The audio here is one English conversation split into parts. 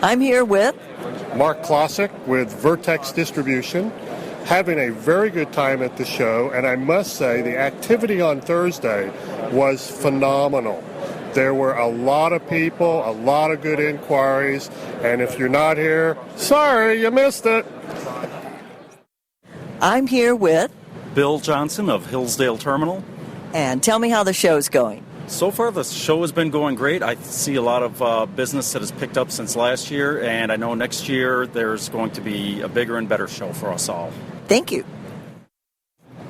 I'm here with Mark Klosik with Vertex Distribution, having a very good time at the show, and I must say the activity on Thursday was phenomenal. There were a lot of people, a lot of good inquiries, and if you're not here, sorry, you missed it. I'm here with Bill Johnson of Hillsdale Terminal. And tell me how the show's going. So far, the show has been going great. I see a lot of business that has picked up since last year, and I know next year there's going to be a bigger and better show for us all. Thank you.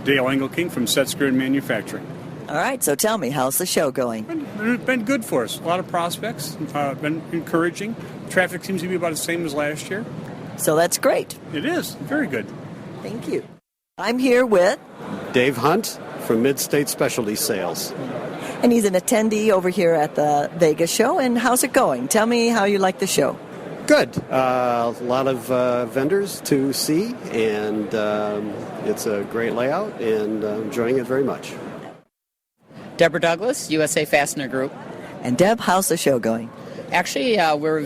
Dale Engelking from Set Screw and Manufacturing. All right, so tell me, how's the show going? Been good for us. A lot of prospects. Been encouraging. Traffic seems to be about the same as last year. So that's great. It is. Very good. Thank you. I'm here with Dave Hunt from Mid-State Specialty Sales. And he's an attendee over here at the Vegas show. And how's it going? Tell me how you like the show. Good. A lot of vendors to see, and it's a great layout, and enjoying it very much. Deborah Douglas, USA Fastener Group. And Deb, how's the show going? Actually,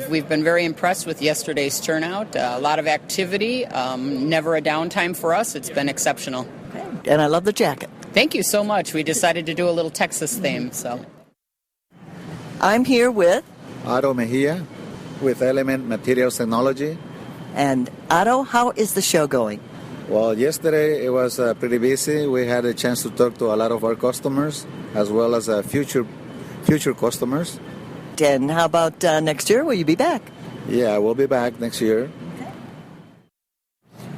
we've been very impressed with yesterday's turnout. A lot of activity, never a downtime for us. It's been exceptional. And I love the jacket. Thank you so much. We decided to do a little Texas theme. So, I'm here with Otto Mejia with Element Materials Technology. And Otto, how is the show going? Well, yesterday it was pretty busy. We had a chance to talk to a lot of our customers as well as future customers. And how about next year? Will you be back? Yeah, we'll be back next year.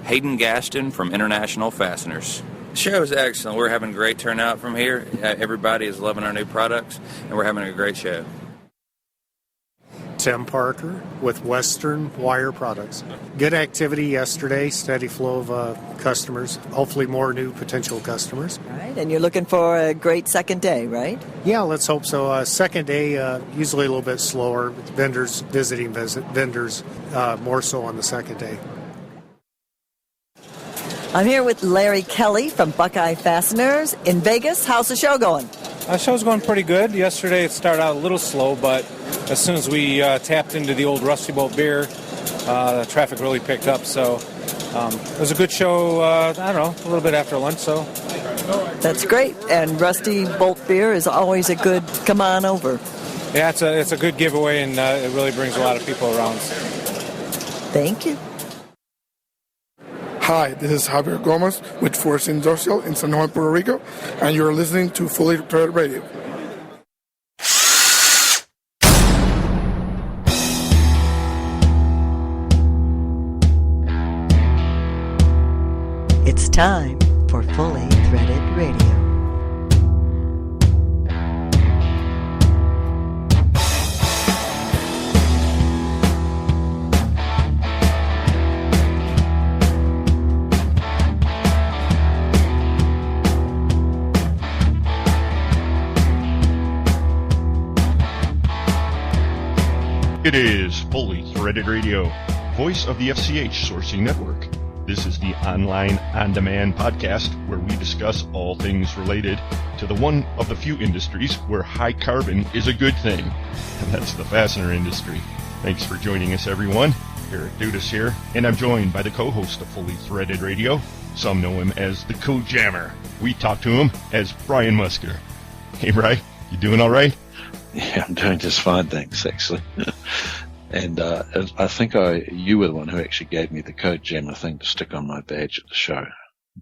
Hayden Gaston from International Fasteners. The show is excellent. We're having a great turnout from here. Everybody is loving our new products, and we're having a great show. Tim Parker with Western Wire Products. Good activity yesterday, steady flow of customers, hopefully more new potential customers. All right, and you're looking for a great second day, right? Yeah, let's hope so. Second day, usually a little bit slower. Vendors visiting vendors more so on the second day. I'm here with Larry Kelly from Buckeye Fasteners in Vegas. How's the show going? The show's going pretty good. Yesterday it started out a little slow, but as soon as we tapped into the old Rusty Bolt beer, the traffic really picked up. So it was a good show, I don't know, a little bit after lunch. So that's great. And Rusty Bolt beer is always a good come on over. Yeah, it's a good giveaway, and it really brings a lot of people around. Thank you. Hi, this is Javier Gomez with Force Industrial in San Juan, Puerto Rico, and you're listening to Fully Threaded Radio. It's time for Fully Threaded Radio. It is Fully Threaded Radio, voice of the FCH Sourcing Network. This is the online on-demand podcast where we discuss all things related to the one of the few industries where high carbon is a good thing, and that's the fastener industry. Thanks for joining us, everyone. Eric Dudas here, and I'm joined by the co-host of Fully Threaded Radio. Some know him as the Code Jammer. We talk to him as Brian Musker. Hey, Brian, you doing all right? Yeah, I'm doing just fine, thanks, actually. And I think you were the one who actually gave me the Code Jammer thing to stick on my badge at the show.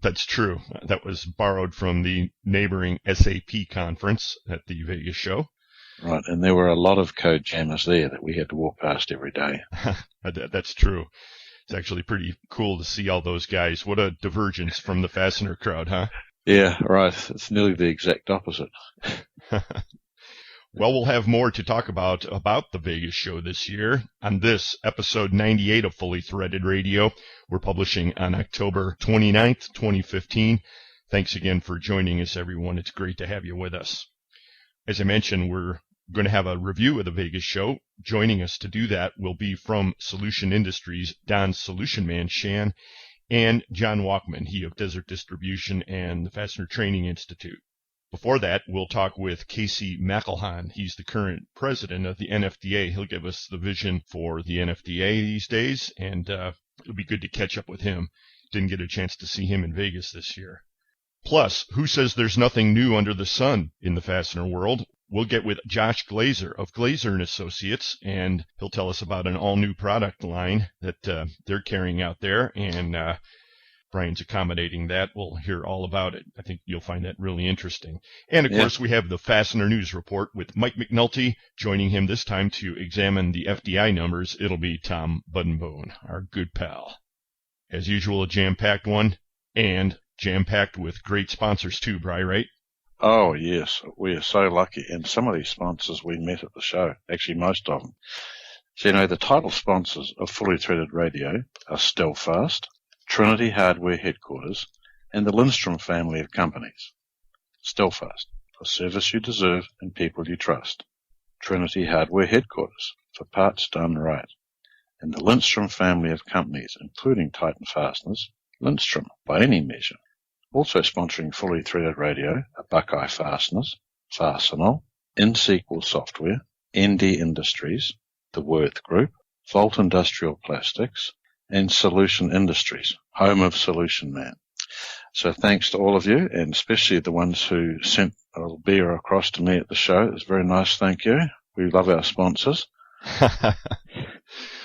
That's true. That was borrowed from the neighboring SAP conference at the Vegas show. Right, and there were a lot of Code Jammers there that we had to walk past every day. That's true. It's actually pretty cool to see all those guys. What a divergence from the fastener crowd, huh? Yeah, right. It's nearly the exact opposite. Well, we'll have more to talk about the Vegas show this year. On this, episode 98 of Fully Threaded Radio, we're publishing on October 29th, 2015. Thanks again for joining us, everyone. It's great to have you with us. As I mentioned, we're going to have a review of the Vegas show. Joining us to do that will be from Solution Industries, Don's Solution Man, Shan, and John Wachman, he of Desert Distribution and the Fastener Training Institute. Before that, we'll talk with Casey McIlhon. He's the current president of the NFDA. He'll give us the vision for the NFDA these days, and it'll be good to catch up with him. Didn't get a chance to see him in Vegas this year. Plus, who says there's nothing new under the sun in the fastener world? We'll get with Josh Glaser of Glaser and Associates, and he'll tell us about an all-new product line that they're carrying out there, and Brian's accommodating that. We'll hear all about it. I think you'll find that really interesting. And, of course, we have the Fastener News Report with Mike McNulty. Joining him this time to examine the FDI numbers, it'll be Tom Buddenbohn, our good pal. As usual, a jam-packed one, and jam-packed with great sponsors too, Bri, right? Oh, yes. We are so lucky. And some of these sponsors we met at the show, actually most of them. So, the title sponsors of Fully Threaded Radio are Steadfast, Trinity Hardware Headquarters, and the Lindstrom family of companies. Steadfast, for service you deserve and people you trust. Trinity Hardware Headquarters, for parts done right. And the Lindstrom family of companies, including Titan Fasteners, Lindstrom by any measure. Also sponsoring Fully Threaded Radio are Buckeye Fasteners, Fastenal, InSequel Software, ND Industries, The Worth Group, Volt Industrial Plastics, and Solution Industries, home of Solution Man. So thanks to all of you, and especially the ones who sent a little beer across to me at the show. It was very nice, thank you. We love our sponsors.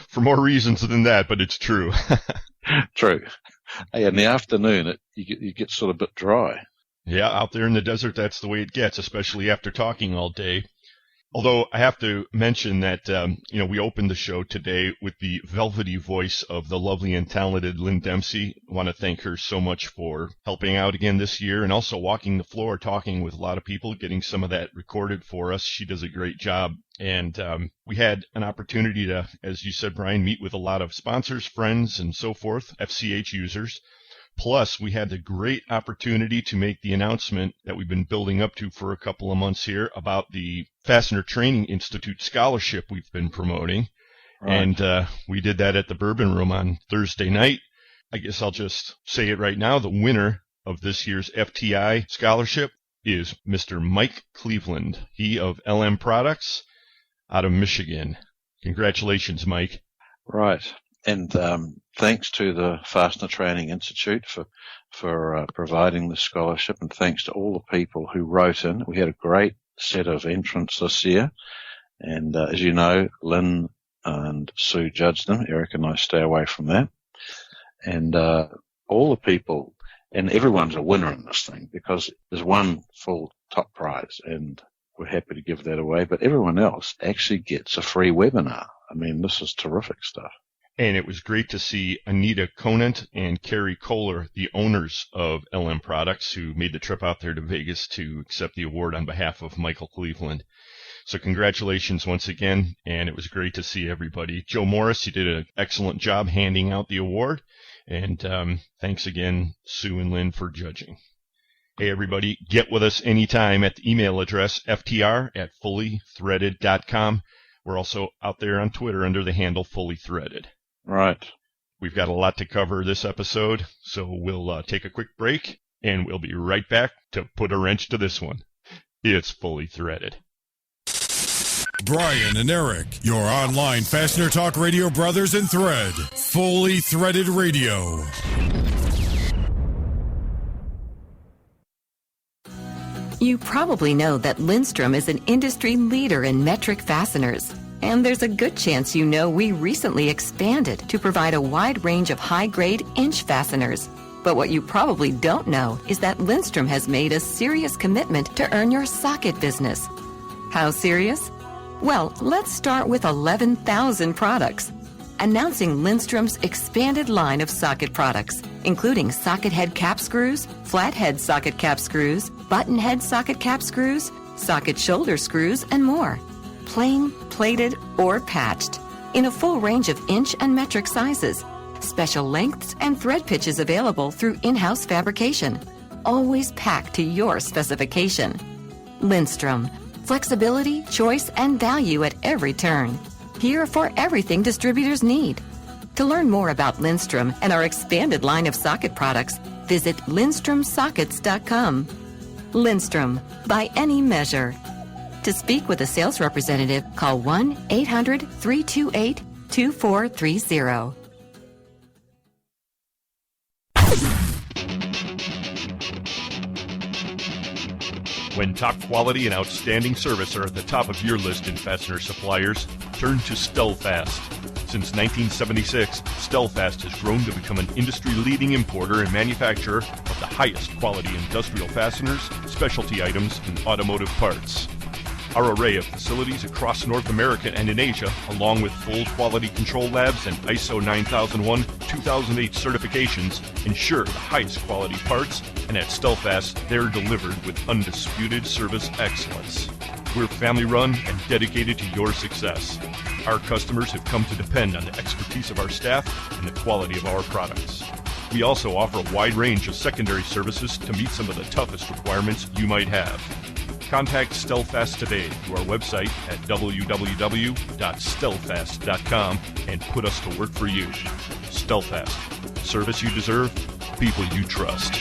For more reasons than that, but it's true. True. Hey, in the afternoon, you get sort of a bit dry. Yeah, out there in the desert, that's the way it gets, especially after talking all day. Although I have to mention that, we opened the show today with the velvety voice of the lovely and talented Lynn Dempsey. I want to thank her so much for helping out again this year and also walking the floor, talking with a lot of people, getting some of that recorded for us. She does a great job. And we had an opportunity to, as you said, Brian, meet with a lot of sponsors, friends, and so forth, FCH users. Plus, we had the great opportunity to make the announcement that we've been building up to for a couple of months here about the Fastener Training Institute scholarship we've been promoting. Right. And we did that at the Bourbon Room on Thursday night. I guess I'll just say it right now. The winner of this year's FTI scholarship is Mr. Mike Cleveland, he of LM Products out of Michigan. Congratulations, Mike. Right. And thanks to the Fastener Training Institute for providing the scholarship, and thanks to all the people who wrote in. We had a great set of entrants this year, and as you know, Lynn and Sue judged them. Eric and I stay away from that. And all the people, and everyone's a winner in this thing because there's one full top prize, and we're happy to give that away. But everyone else actually gets a free webinar. I mean, this is terrific stuff. And it was great to see Anita Conant and Carrie Kohler, the owners of LM Products, who made the trip out there to Vegas to accept the award on behalf of Michael Cleveland. So congratulations once again, and it was great to see everybody. Joe Morris, you did an excellent job handing out the award, and thanks again, Sue and Lynn, for judging. Hey, everybody, get with us anytime at the email address ftr@fullythreaded.com. We're also out there on Twitter under the handle Fully Threaded. Right. We've got a lot to cover this episode, so we'll take a quick break, and we'll be right back to put a wrench to this one. It's Fully Threaded. Brian and Eric, your online Fastener Talk Radio brothers in thread. Fully Threaded Radio. You probably know that Lindstrom is an industry leader in metric fasteners. And there's a good chance you know we recently expanded to provide a wide range of high-grade inch fasteners. But what you probably don't know is that Lindstrom has made a serious commitment to earn your socket business. How serious? Well, let's start with 11,000 products. Announcing Lindstrom's expanded line of socket products, including socket head cap screws, flat head socket cap screws, button head socket cap screws, socket shoulder screws, and more. Plain, plated, or patched, in a full range of inch and metric sizes. Special lengths and thread pitches available through in-house fabrication. Always packed to your specification. Lindstrom. Flexibility, choice, and value at every turn. Here for everything distributors need. To learn more about Lindstrom and our expanded line of socket products, visit lindstromsockets.com. Lindstrom, by any measure. To speak with a sales representative, call 1-800-328-2430. When top quality and outstanding service are at the top of your list in fastener suppliers, turn to Stellfast. Since 1976, Stellfast has grown to become an industry-leading importer and manufacturer of the highest quality industrial fasteners, specialty items, and automotive parts. Our array of facilities across North America and in Asia, along with full quality control labs and ISO 9001-2008 certifications, ensure the highest quality parts, and at Stellfast, they're delivered with undisputed service excellence. We're family-run and dedicated to your success. Our customers have come to depend on the expertise of our staff and the quality of our products. We also offer a wide range of secondary services to meet some of the toughest requirements you might have. Contact Stellfast today through our website at www.stellfast.com and put us to work for you. Stellfast. Service you deserve, people you trust.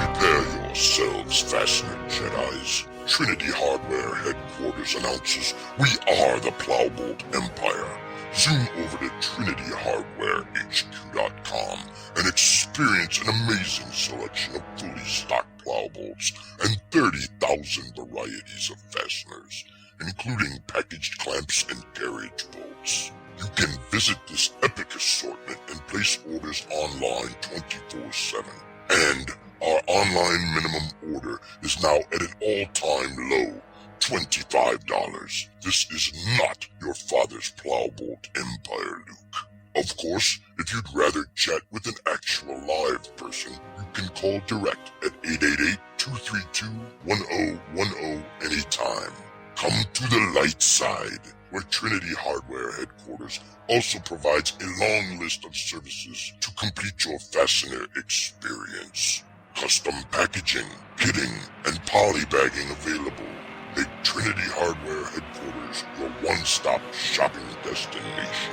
Prepare yourselves, Fastener Jedis. Trinity Hardware headquarters announces we are the Plowbolt Empire. Zoom over to TrinityHardwareHQ.com and experience an amazing selection of fully stocked plowbolts and 30,000 varieties of fasteners, including packaged clamps and carriage bolts. You can visit this epic assortment and place orders online 24/7. And our online minimum order is now at an all-time low, $25. This is not your father's Plowbolt Empire, Luke. Of course, if you'd rather chat with an actual live person, you can call direct at 888-232-1010 anytime. Come to the light side, where Trinity Hardware headquarters also provides a long list of services to complete your fastener experience. Custom packaging, kitting, and polybagging available. Make Trinity Hardware headquarters your one-stop shopping destination.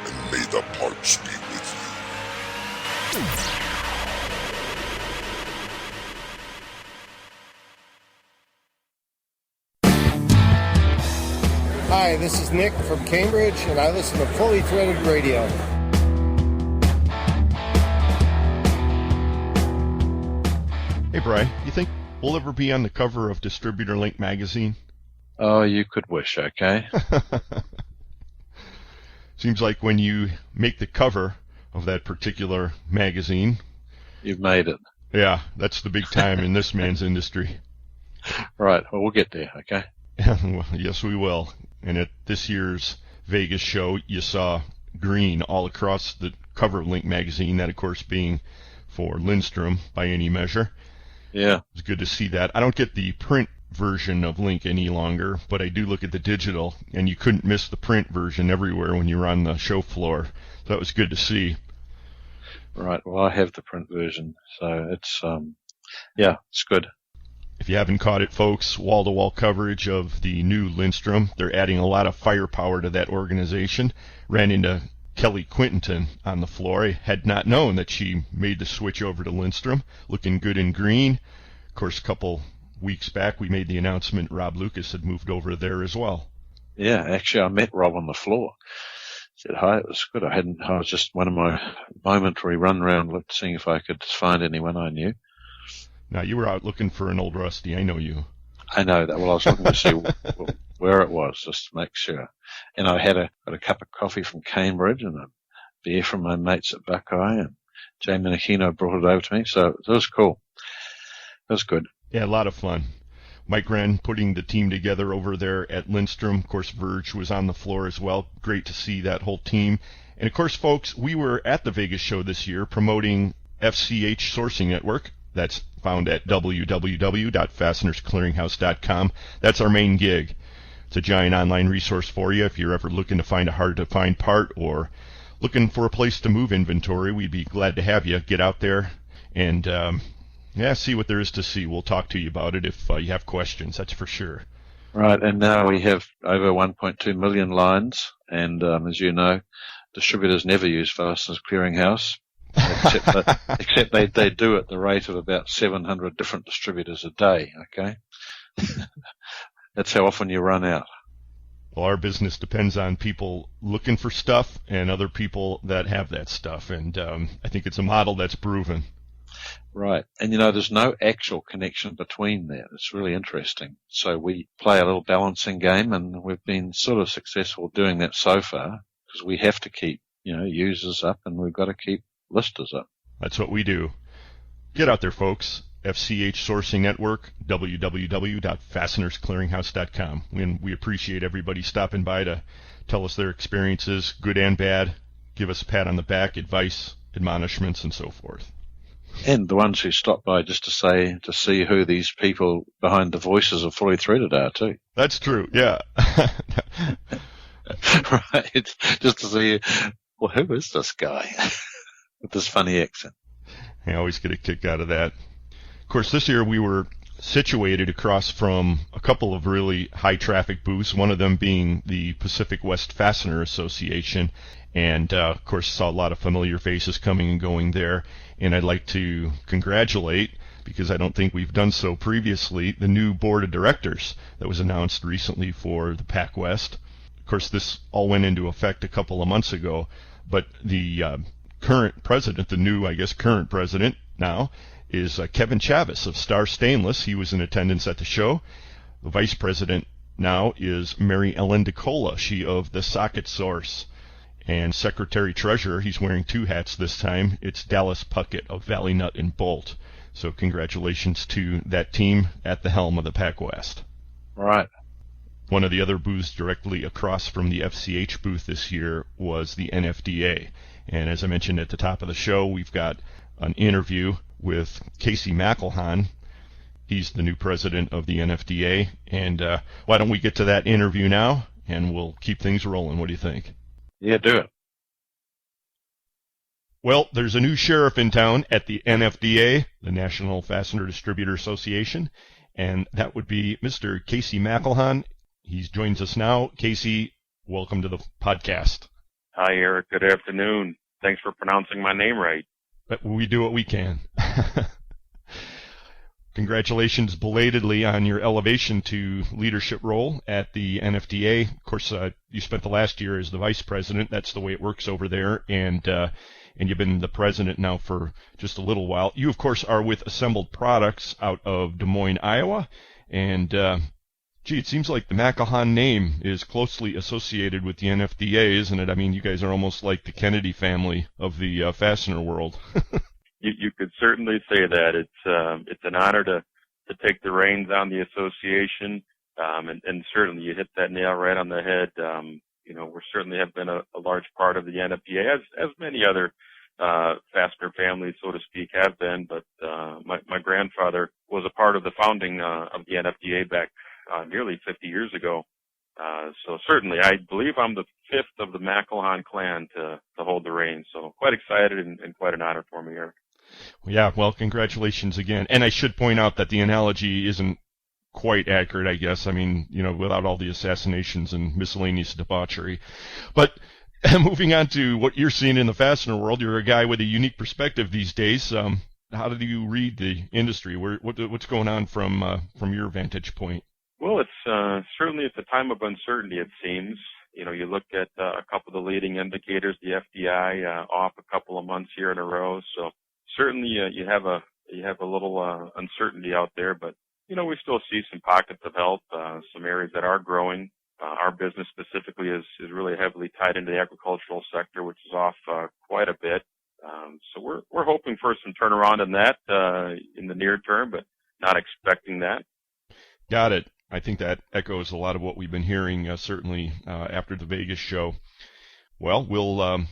And may the parts be with you. Hi, this is Nick from Cambridge, and I listen to Fully Threaded Radio. Hey, Bri, you think we'll ever be on the cover of Distributor Link magazine? Oh, you could wish, okay? Seems like when you make the cover of that particular magazine, you've made it. Yeah, that's the big time in this man's industry. Right, well, we'll get there, okay? Well, yes, we will. And at this year's Vegas show, you saw green all across the cover of Link magazine, that, of course, being for Lindstrom by any measure. Yeah. It's good to see that. I don't get the print version of Link any longer, but I do look at the digital, and you couldn't miss the print version everywhere when you were on the show floor. So that was good to see. Right, well, I have the print version, so it's, yeah, it's good. If you haven't caught it, folks, wall-to-wall coverage of the new Lindstrom. They're adding a lot of firepower to that organization. Ran into Kelly Quinton on the floor. I had not known that she made the switch over to Lindstrom, looking good in green. Of course, a couple weeks back, we made the announcement Rob Lucas had moved over there as well. Yeah, actually, I met Rob on the floor. Said hi, it was good. I was just one of my momentary run around seeing if I could find anyone I knew. Now, you were out looking for an old Rusty. I know you. I know that. Well, I was looking to see where it was, just to make sure. And I had a cup of coffee from Cambridge and a beer from my mates at Buckeye, and Jay Minichino brought it over to me, so it was cool. It was good. Yeah, a lot of fun. Mike Wren putting the team together over there at Lindstrom. Of course, Verge was on the floor as well. Great to see that whole team. And, of course, folks, we were at the Vegas show this year promoting FCH Sourcing Network. That's found at www.fastenersclearinghouse.com. That's our main gig. It's a giant online resource for you if you're ever looking to find a hard-to-find part or looking for a place to move inventory. We'd be glad to have you get out there and Yeah, see what there is to see. We'll talk to you about it if you have questions, that's for sure. Right, and now we have over 1.2 million lines, and as you know, distributors never use Fasteners Clearinghouse, except they do at the rate of about 700 different distributors a day, okay? That's how often you run out. Well, our business depends on people looking for stuff and other people that have that stuff, and I think it's a model that's proven. Right, and there's no actual connection between that. It's really interesting. So we play a little balancing game, and we've been sort of successful doing that so far, because we have to keep, users up, and we've got to keep listers up. That's what we do. Get out there, folks. FCH Sourcing Network, www.fastenersclearinghouse.com. And we appreciate everybody stopping by to tell us their experiences, good and bad, give us a pat on the back, advice, admonishments, and so forth. And the ones who stop by just to see who these people behind the voices of Fully Threaded are, too. That's true, yeah. Right, just to see, well, who is this guy with this funny accent? I always get a kick out of that. Of course, this year we were situated across from a couple of really high-traffic booths, one of them being the Pacific West Fastener Association, and, of course, saw a lot of familiar faces coming and going there, and I'd like to congratulate, because I don't think we've done so previously, the new board of directors that was announced recently for the Pac West. Of course, this all went into effect a couple of months ago, but the current president, the new, current president now, is Kevin Chavis of Star Stainless. He was in attendance at the show. The vice president now is Mary Ellen DeCola, she of the Socket Source. And secretary treasurer, he's wearing two hats this time. It's Dallas Puckett of Valley Nut and Bolt. So congratulations to that team at the helm of the Pac West. All right. One of the other booths directly across from the FCH booth this year was the NFDA. And as I mentioned at the top of the show, we've got an interview with Casey McIlhon. He's the new president of the NFDA. And why don't we get to that interview now, and we'll keep things rolling. What do you think? Yeah, do it. Well, there's a new sheriff in town at the NFDA, the National Fastener Distributor Association, and that would be Mr. Casey McIlhon. He joins us now. Casey, welcome to the podcast. Hi, Eric. Good afternoon. Thanks for pronouncing my name right. But we do what we can. Congratulations belatedly on your elevation to leadership role at the NFDA. Of course, you spent the last year as the vice president. That's the way it works over there. And you've been the president now for just a little while. You, of course, are with Assembled Products out of Des Moines, Iowa. And, it seems like the McIlhon name is closely associated with the NFDA, isn't it? I mean, you guys are almost like the Kennedy family of the fastener world. You could certainly say that. It's an honor to take the reins on the association, and certainly you hit that nail right on the head. We certainly have been a large part of the NFDA, as many other fastener families, so to speak, have been. But my grandfather was a part of the founding of the NFDA back nearly 50 years ago. So certainly, I believe I'm the fifth of the McIlhon clan to hold the reins. So quite excited and quite an honor for me, Eric. Yeah, well, congratulations again. And I should point out that the analogy isn't quite accurate, I guess. I mean, without all the assassinations and miscellaneous debauchery. But moving on to what you're seeing in the fastener world, you're a guy with a unique perspective these days. How do you read the industry? What's going on from your vantage point? Well, it's certainly it's a time of uncertainty, it seems. You look at a couple of the leading indicators, the FDI off a couple of months here in a row. So certainly you have a little uncertainty out there, but we still see some pockets of health, some areas that are growing. Our business specifically is really heavily tied into the agricultural sector, which is off quite a bit. So we're hoping for some turnaround in that in the near term, but not expecting that. Got it. I think that echoes a lot of what we've been hearing, certainly after the Vegas show. Well, we'll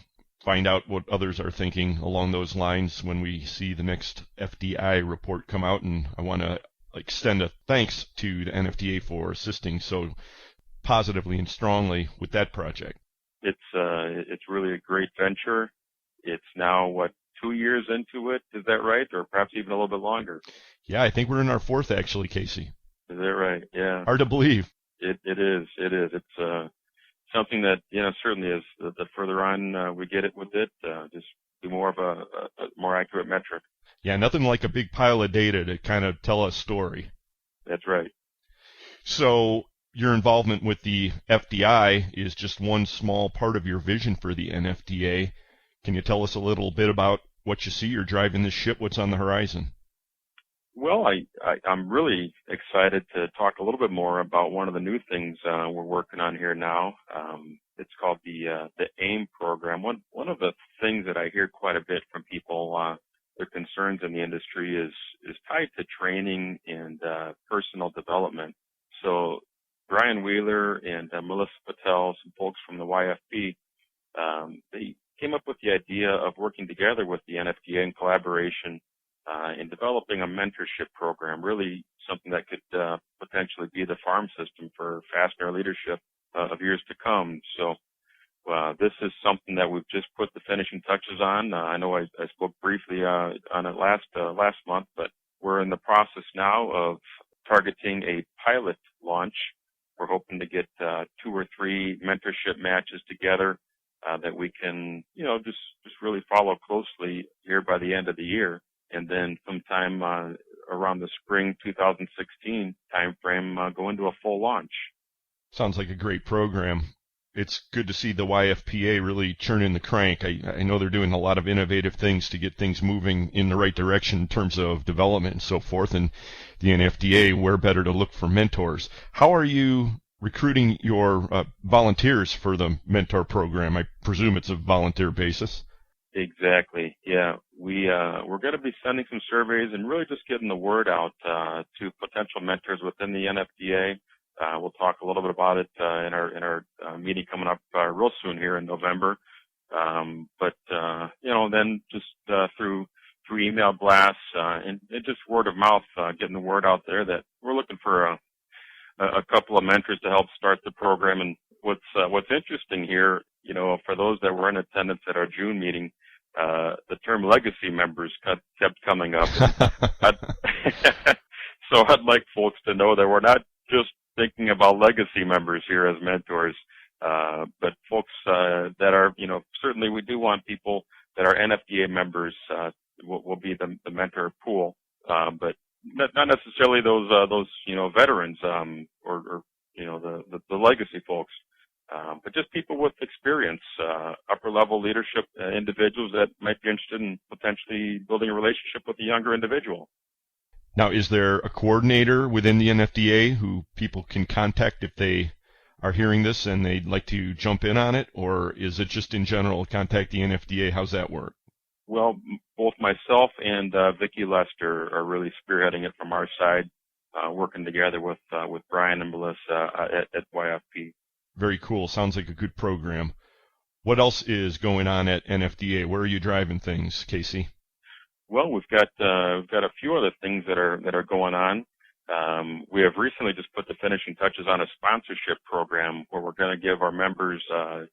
find out what others are thinking along those lines when we see the next FDI report come out, and I want to extend a thanks to the NFDA for assisting so positively and strongly with that project. It's really a great venture. It's now, 2 years into it. Is that right? Or perhaps even a little bit longer? Yeah, I think we're in our fourth, actually, Casey. Is that right? Yeah. Hard to believe. It is. It's something that, certainly as the further on we get it with it, just be more of a more accurate metric. Yeah, nothing like a big pile of data to kind of tell a story. That's right. So your involvement with the FDI is just one small part of your vision for the NFDA. Can you tell us a little bit about what you see? You're driving this ship. What's on the horizon? Well, I'm really excited to talk a little bit more about one of the new things we're working on here now. It's called the AIM program. One of the things that I hear quite a bit from people, their concerns in the industry is tied to training and personal development. So Brian Wheeler and Melissa Patel, some folks from the YFP, they came up with the idea of working together with the NFDA in collaboration in developing a mentorship program, really something that could potentially be the farm system for fastener leadership of years to come. So this is something that we've just put the finishing touches on. I know I spoke briefly on it last month, but we're in the process now of targeting a pilot launch. We're hoping to get 2 or 3 mentorship matches together that we can, just really follow closely here by the end of the year. And then sometime around the spring 2016 timeframe, go into a full launch. Sounds like a great program. It's good to see the YFPA really churning the crank. I know they're doing a lot of innovative things to get things moving in the right direction in terms of development and so forth. And the NFDA, where better to look for mentors? How are you recruiting your volunteers for the mentor program? I presume it's a volunteer basis. Exactly. Yeah. We're going to be sending some surveys and really just getting the word out to potential mentors within the NFDA. We'll talk a little bit about it in our meeting coming up real soon here in November. But then just through email blasts and just word of mouth, getting the word out there that we're looking for a couple of mentors to help start the program. And what's interesting here, for those that were in attendance at our June meeting, the term legacy members kept coming up. So I'd like folks to know that we're not just thinking about legacy members here as mentors, but folks that are, certainly we do want people that are NFDA members will be the mentor pool, but not necessarily those veterans or the legacy folks. But just people with experience, upper-level leadership individuals that might be interested in potentially building a relationship with a younger individual. Now, is there a coordinator within the NFDA who people can contact if they are hearing this and they'd like to jump in on it, or is it just in general contact the NFDA? How's that work? Well, both myself and Vicki Lester are really spearheading it from our side, working together with Brian and Melissa at YFP. Very cool. Sounds like a good program. What else is going on at NFDA? Where are you driving things, Casey? Well, we've got a few other things that are going on. We have recently just put the finishing touches on a sponsorship program where we're going to give our members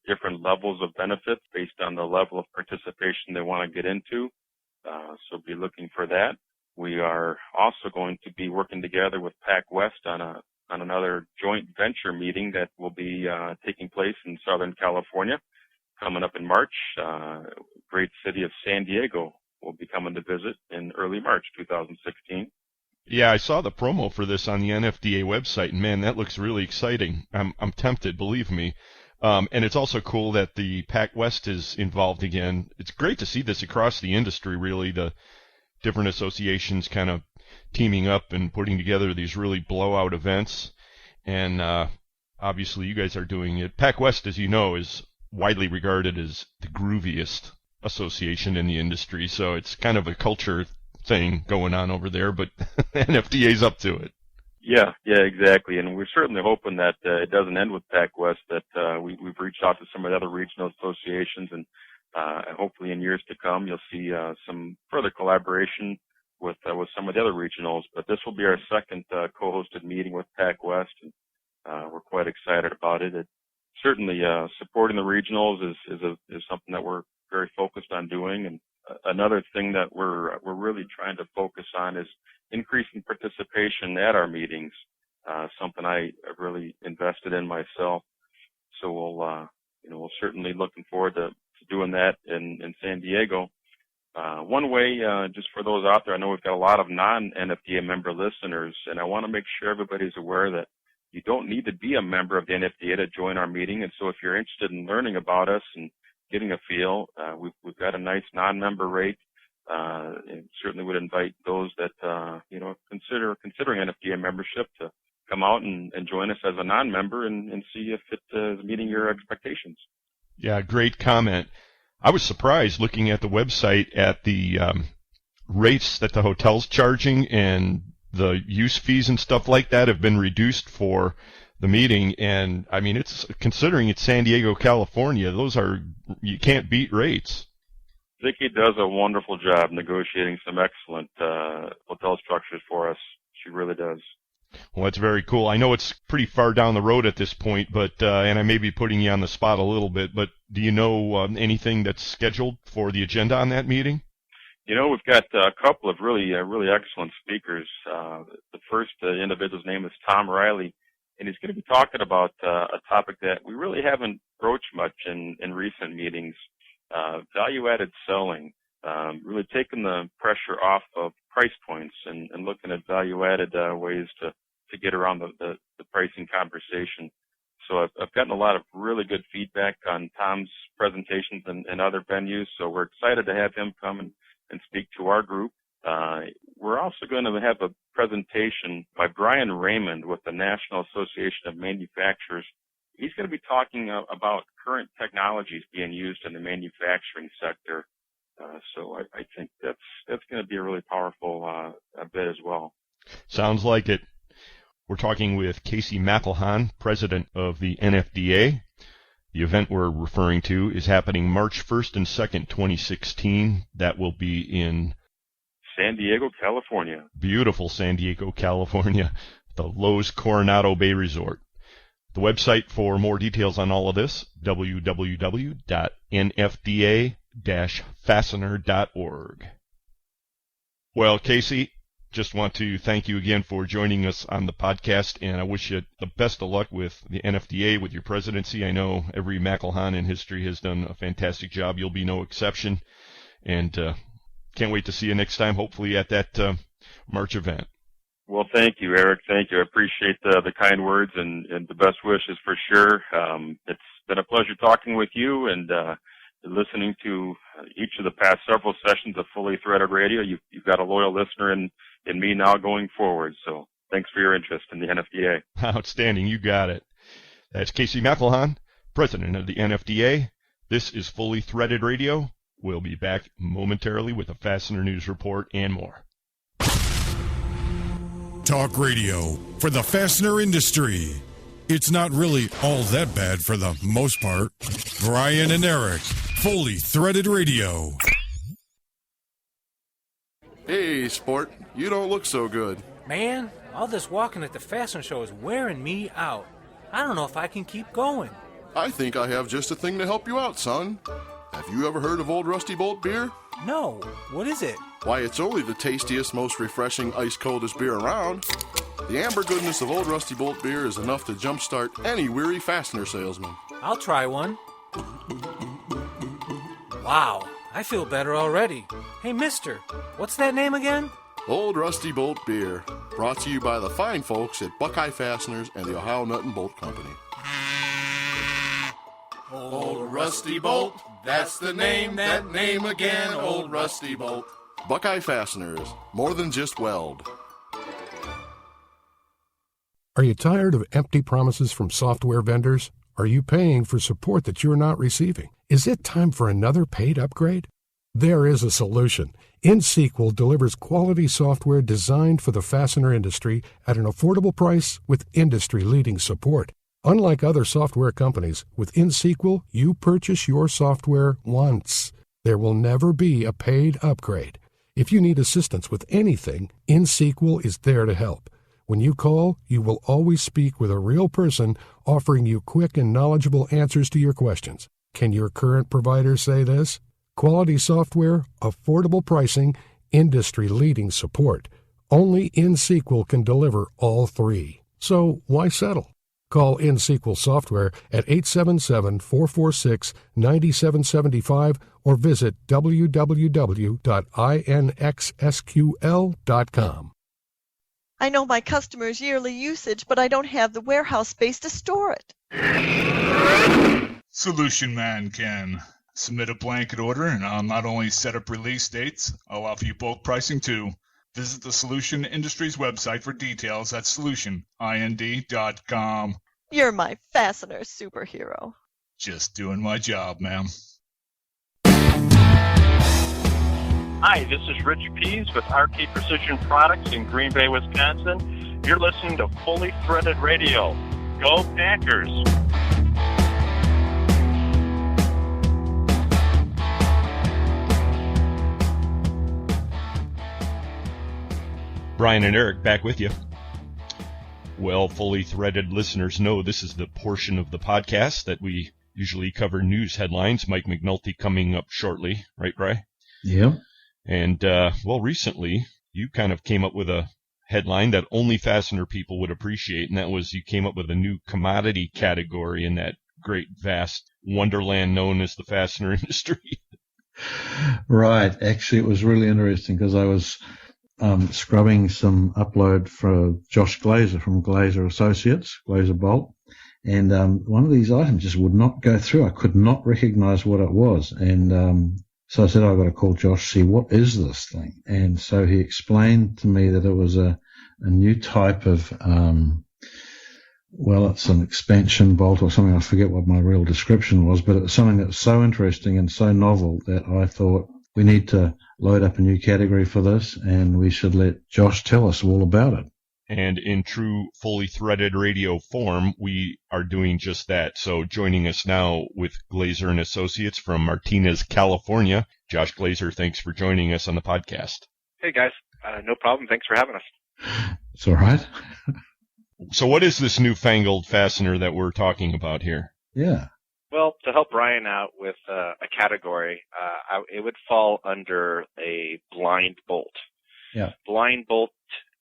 different levels of benefits based on the level of participation they want to get into. So be looking for that. We are also going to be working together with PacWest on another joint venture meeting that will be taking place in Southern California coming up in March. Great city of San Diego will be coming to visit in early March 2016. Yeah, I saw the promo for this on the NFDA website, and man, that looks really exciting. I'm tempted, believe me. And it's also cool that the PacWest is involved again. It's great to see this across the industry, really, the different associations kind of teaming up and putting together these really blowout events. And obviously you guys are doing it. PacWest, as you know, is widely regarded as the grooviest association in the industry, so it's kind of a culture thing going on over there, but NFDA's up to it. Yeah, exactly. And we're certainly hoping that it doesn't end with PacWest, that we've reached out to some of the other regional associations, and hopefully in years to come you'll see some further collaboration with some of the other regionals. But this will be our second co-hosted meeting with PacWest, and we're quite excited about it. Certainly supporting the regionals is something that we're very focused on doing, and another thing that we're really trying to focus on is increasing participation at our meetings. Something I really invested in myself. So we'll certainly looking forward to doing that in San Diego. One way, just for those out there, I know we've got a lot of non-NFDA member listeners, and I want to make sure everybody's aware that you don't need to be a member of the NFDA to join our meeting. And so if you're interested in learning about us and getting a feel, we've got a nice non-member rate. And certainly would invite those that, considering NFDA membership to come out and join us as a non-member and see if it is meeting your expectations. Yeah, great comment. I was surprised looking at the website at the rates that the hotel's charging, and the use fees and stuff like that have been reduced for the meeting. And I mean, it's considering it's San Diego, California, you can't beat rates. Vicki does a wonderful job negotiating some excellent hotel structures for us. She really does. Well, that's very cool. I know it's pretty far down the road at this point, but and I may be putting you on the spot a little bit, but do you know anything that's scheduled for the agenda on that meeting? We've got a couple of really excellent speakers. The first individual's name is Tom Riley, and he's going to be talking about a topic that we really haven't broached much in recent meetings, value-added selling, really taking the pressure off of price points and looking at value-added ways to get around the pricing conversation. So I've gotten a lot of really good feedback on Tom's presentations and other venues, so we're excited to have him come and speak to our group. We're also going to have a presentation by Brian Raymond with the National Association of Manufacturers. He's going to be talking about current technologies being used in the manufacturing sector. So I think that's going to be a really powerful bit as well. Sounds like it. We're talking with Casey McIlhon, president of the NFDA. The event we're referring to is happening March 1st and 2nd, 2016. That will be in San Diego, California. Beautiful San Diego, California, the Lowe's Coronado Bay Resort. The website for more details on all of this, www.nfda-fastener.org. Well, Casey, just want to thank you again for joining us on the podcast, and I wish you the best of luck with the NFDA, with your presidency. I know every McIlhon in history has done a fantastic job. You'll be no exception, and can't wait to see you next time, hopefully at that March event. Well, thank you, Eric. Thank you. I appreciate the kind words and the best wishes for sure. It's been a pleasure talking with you and listening to each of the past several sessions of Fully Threaded Radio. You've got a loyal listener in me now going forward. So thanks for your interest in the NFDA. Outstanding. You got it. That's Casey McIlhon, president of the NFDA. This is Fully Threaded Radio. We'll be back momentarily with a Fastener News Report and more. Talk radio for the fastener industry. It's not really all that bad for the most part. Brian and Eric, Fully Threaded Radio. Hey, Sport, you don't look so good. Man, all this walking at the Fastener Show is wearing me out. I don't know if I can keep going. I think I have just a thing to help you out, son. Have you ever heard of Old Rusty Bolt beer? No, what is it? Why, it's only the tastiest, most refreshing, ice-coldest beer around. The amber goodness of Old Rusty Bolt beer is enough to jumpstart any weary fastener salesman. I'll try one. Wow, I feel better already. Hey, mister, what's that name again? Old Rusty Bolt beer, brought to you by the fine folks at Buckeye Fasteners and the Ohio Nut and Bolt Company. Old Rusty Bolt, that's the name, that name again, Old Rusty Bolt. Buckeye Fasteners, more than just weld. Are you tired of empty promises from software vendors? Are you paying for support that you're not receiving? Is it time for another paid upgrade? There is a solution. InSequel delivers quality software designed for the fastener industry at an affordable price with industry-leading support. Unlike other software companies, with InSequel, you purchase your software once. There will never be a paid upgrade. If you need assistance with anything, InSequel is there to help. When you call, you will always speak with a real person offering you quick and knowledgeable answers to your questions. Can your current provider say this? quality software, affordable pricing, industry-leading support. Only InSequel can deliver all three. So why settle? Call InSequel Software at 877-446-9775 or visit www.inxsql.com. I know my customers' yearly usage, but I don't have the warehouse space to store it. Solution Man can. Submit a blanket order, and I'll not only set up release dates, I'll offer you bulk pricing too. Visit the Solution Industries website for details at solutionind.com. You're my fastener superhero. Just doing my job, ma'am. Hi, this is Rich Pease with RK Precision Products in Green Bay, Wisconsin. You're listening to Fully Threaded Radio. Go Packers! Brian and Eric back with you. Well, Fully Threaded listeners know this is the portion of the podcast that we usually cover news headlines. Mike McNulty coming up shortly, right, Brian? Yeah. And, well, recently you kind of came up with a headline that only fastener people would appreciate, and that was you came up with a new commodity category in that great, vast wonderland known as the fastener industry. Right. Actually, it was really interesting because I was scrubbing some upload for Josh Glaser from Glaser Associates, Glaser Bolt, and one of these items just would not go through. I could not recognize what it was, and so I said, I've got to call Josh, see what is this thing. And so he explained to me that it was a new type of, well, it's an expansion bolt or something. I forget what my real description was, but it was something that was so interesting and so novel that I thought we need to load up a new category for this, and we should let Josh tell us all about it. And in true Fully Threaded Radio form, we are doing just that. So joining us now with Glaser and Associates from Martinez, California, Josh Glaser, thanks for joining us on the podcast. Hey, guys. No problem. Thanks for having us. It's all right. So what is this newfangled fastener that we're talking about here? Yeah. Well, to help Brian out with a category, it would fall under a blind bolt. Yeah. Blind bolt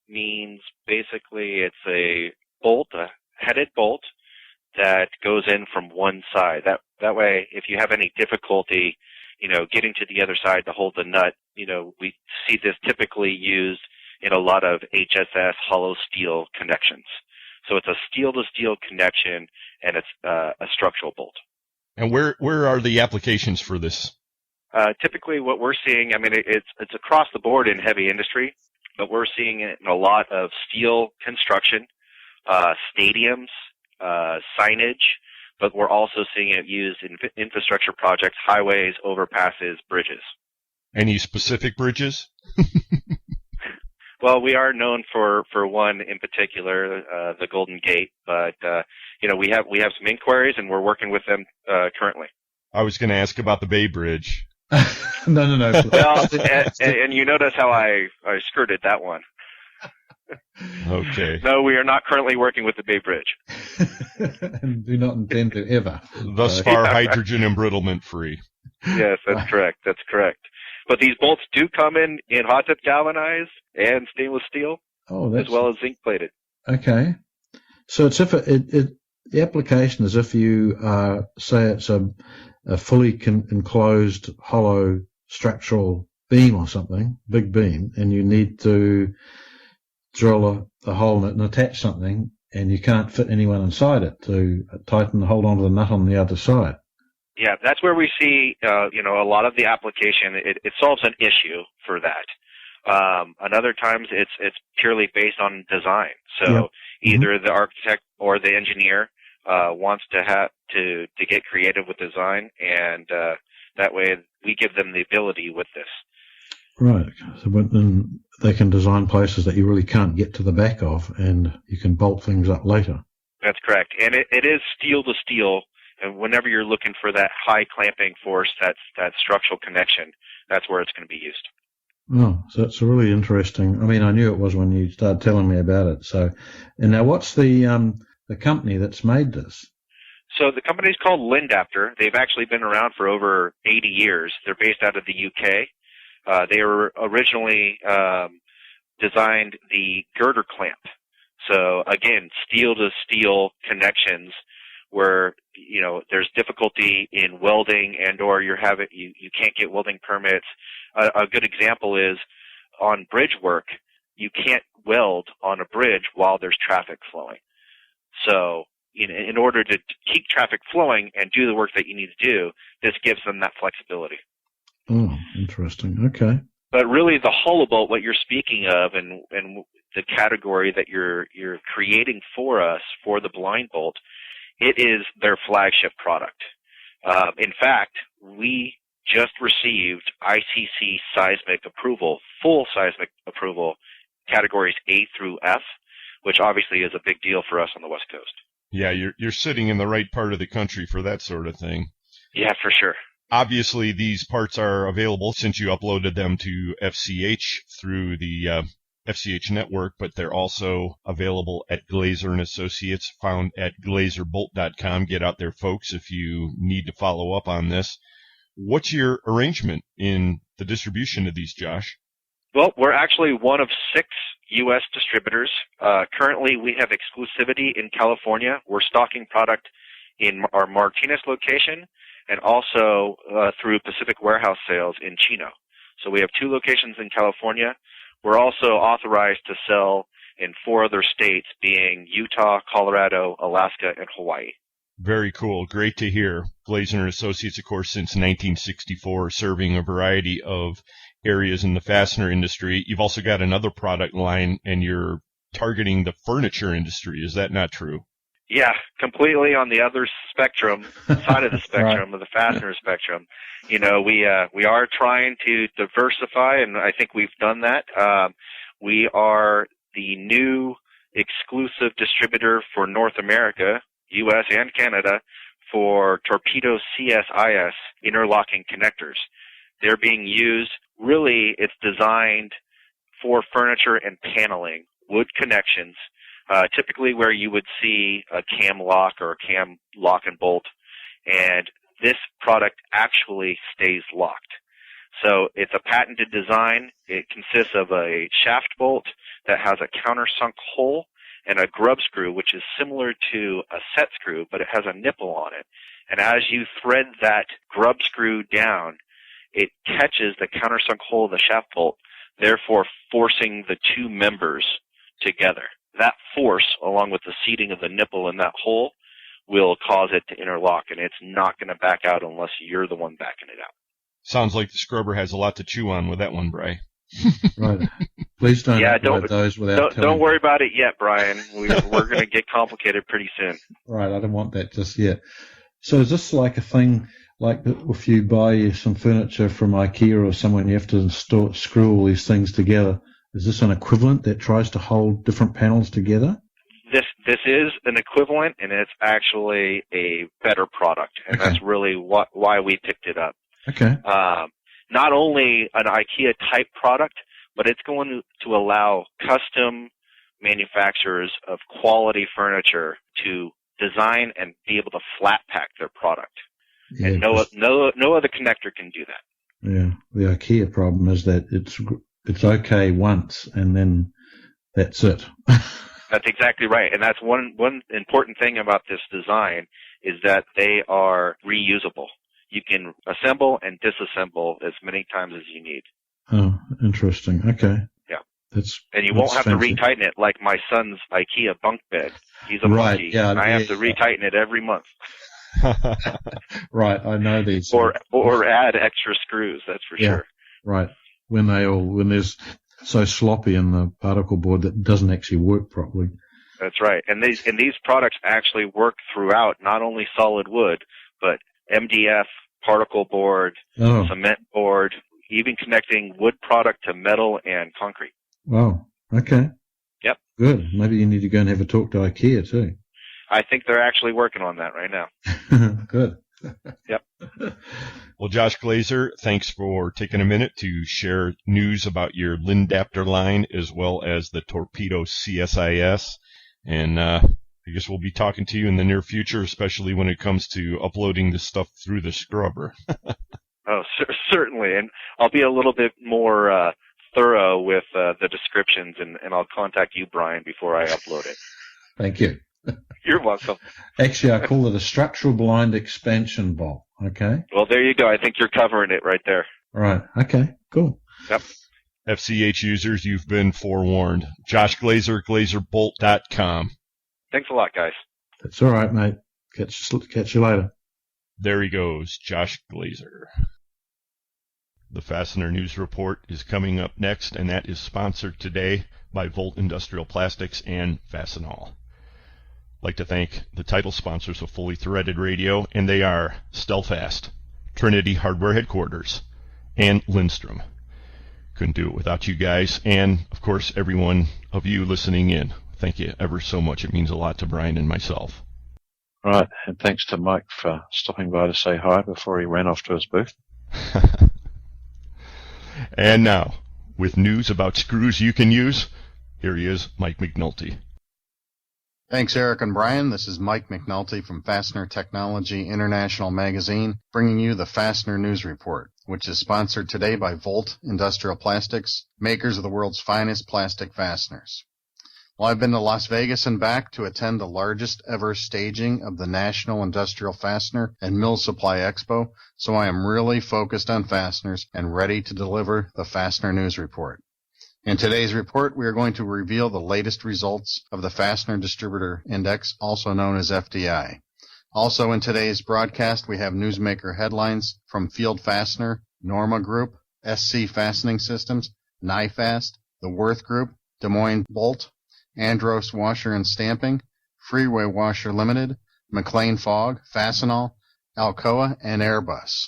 means basically it's a bolt, a headed bolt that goes in from one side. That way, if you have any difficulty, getting to the other side to hold the nut, we see this typically used in a lot of HSS hollow steel connections. So it's a steel-to-steel connection, and it's a structural bolt. And where are the applications for this? Typically what we're seeing, it's across the board in heavy industry, but we're seeing it in a lot of steel construction, stadiums, signage, but we're also seeing it used in infrastructure projects, highways, overpasses, bridges. Any specific bridges? Well, we are known for one in particular, the Golden Gate, but we have some inquiries and we're working with them currently. I was going to ask about the Bay Bridge. No. Well, and you notice how I skirted that one. Okay. No, we are not currently working with the Bay Bridge. And do not intend to ever. Thus far, hydrogen embrittlement free. Yes, that's correct. That's correct. But these bolts do come in hot dip galvanized and stainless steel, as well as zinc plated. Okay. So it's the application is if you say it's a fully enclosed hollow structural beam or something, big beam, and you need to drill a hole in it and attach something, and you can't fit anyone inside it to tighten, hold on to the nut on the other side. Yeah, that's where we see, a lot of the application. It solves an issue for that. And other times it's purely based on design. So either the architect or the engineer wants to get creative with design, and that way we give them the ability with this. Right. So then they can design places that you really can't get to the back of, and you can bolt things up later. That's correct. And it is steel to steel. And whenever you're looking for that high clamping force, that structural connection, that's where it's going to be used. Oh, so it's really interesting. I knew it was when you started telling me about it. So, and now what's the company that's made this? So the company's called Lynn Dempsey. They've actually been around for over 80 years. They're based out of the UK. They were originally designed the girder clamp. So again, steel to steel connections where, you know, there's difficulty in welding and or you can't get welding permits. A good example is on bridge work, you can't weld on a bridge while there's traffic flowing. So in order to keep traffic flowing and do the work that you need to do, this gives them that flexibility. Oh, interesting. Okay. But really the hollow bolt, what you're speaking of and the category that you're creating for us for the blind bolt, it is their flagship product. In fact, we just received ICC seismic approval, full seismic approval, categories A through F, which obviously is a big deal for us on the West Coast. Yeah, you're sitting in the right part of the country for that sort of thing. Yeah, for sure. Obviously, these parts are available since you uploaded them to FCH through the FCH network, but they're also available at Glaser and Associates, found at glazerbolt.com. Get out there, folks, if you need to follow up on this. What's your arrangement in the distribution of these, Josh? Well, we're actually one of 6 U.S. distributors. Currently, we have exclusivity in California. We're stocking product in our Martinez location and also through Pacific Warehouse Sales in Chino. So we have 2 locations in California. We're also authorized to sell in 4 other states, being Utah, Colorado, Alaska, and Hawaii. Very cool. Great to hear. Glaser and Associates, of course, since 1964, serving a variety of areas in the fastener industry. You've also got another product line, and you're targeting the furniture industry. Is that not true? Yeah, completely on the other spectrum, side of the spectrum, of the fastener spectrum. You know, we are trying to diversify, and I think we've done that. We are the new exclusive distributor for North America, U.S. and Canada, for Torpedo CSIS interlocking connectors. They're being used, really, it's designed for furniture and paneling, wood connections, typically where you would see a cam lock or a cam lock and bolt, and this product actually stays locked. So it's a patented design. It consists of a shaft bolt that has a countersunk hole and a grub screw, which is similar to a set screw, but it has a nipple on it. And as you thread that grub screw down, it catches the countersunk hole of the shaft bolt, therefore forcing the 2 members together. That force, along with the seating of the nipple in that hole, will cause it to interlock, and it's not going to back out unless you're the one backing it out. Sounds like the scrubber has a lot to chew on with that one, Bray. Right. Please don't upload those without telling. Don't worry about it yet, Brian. We're going to get complicated pretty soon. Right, I don't want that just yet. So is this like a thing, like if you buy some furniture from IKEA or somewhere and you have to screw all these things together, is this an equivalent that tries to hold different panels together? This is an equivalent, and it's actually a better product, and that's really why we picked it up. Okay. Not only an IKEA type product, but it's going to allow custom manufacturers of quality furniture to design and be able to flat pack their product. Yeah, and no other connector can do that. Yeah, the IKEA problem is that it's okay once, and then that's it. That's exactly right. And that's one important thing about this design is that they are reusable. You can assemble and disassemble as many times as you need. Oh, interesting. Okay. Yeah. And you won't have to retighten it like my son's IKEA bunk bed. He's a monkey. Yeah, I have to retighten it every month. Right, I know these. Or add extra screws, that's for sure. Right. When there's so sloppy in the particle board that it doesn't actually work properly. That's right. And these products actually work throughout not only solid wood, but MDF, particle board, cement board, even connecting wood product to metal and concrete. Wow. Okay. Yep. Good. Maybe you need to go and have a talk to IKEA too. I think they're actually working on that right now. Good. Yep. Well, Josh Glaser, thanks for taking a minute to share news about your Lynn Dempsey line as well as the Torpedo CSIS. And I guess we'll be talking to you in the near future, especially when it comes to uploading this stuff through the scrubber. Oh, certainly. And I'll be a little bit more thorough with the descriptions, and I'll contact you, Brian, before I upload it. Thank you. You're welcome. Actually, I call it a structural blind expansion bolt. Okay. Well, there you go. I think you're covering it right there. Right. Okay. Cool. Yep. FCH users, you've been forewarned. Josh Glaser, GlaserBolt.com. Thanks a lot, guys. That's all right, mate. Catch you later. There he goes, Josh Glaser. The Fastener News Report is coming up next, and that is sponsored today by Volt Industrial Plastics and Fastenal. I'd like to thank the title sponsors of Fully Threaded Radio, and they are Stelfast, Trinity Hardware Headquarters, and Lindstrom. Couldn't do it without you guys, and of course every one of you listening in. Thank you ever so much. It means a lot to Brian and myself. Right, and thanks to Mike for stopping by to say hi before he ran off to his booth. And now, with news about screws you can use, here he is, Mike McNulty. Thanks, Eric and Brian. This is Mike McNulty from Fastener Technology International Magazine, bringing you the Fastener News Report, which is sponsored today by Volt Industrial Plastics, makers of the world's finest plastic fasteners. Well, I've been to Las Vegas and back to attend the largest ever staging of the National Industrial Fastener and Mill Supply Expo, so I am really focused on fasteners and ready to deliver the Fastener News Report. In today's report, we are going to reveal the latest results of the Fastener Distributor Index, also known as FDI. Also in today's broadcast, we have newsmaker headlines from Field Fastener, Norma Group, SC Fastening Systems, NIFS, the Worth Group, Des Moines Bolt, Andros Washer and Stamping, Freeway Washer Limited, McLean Fogg, Fastenal, Alcoa, and Airbus.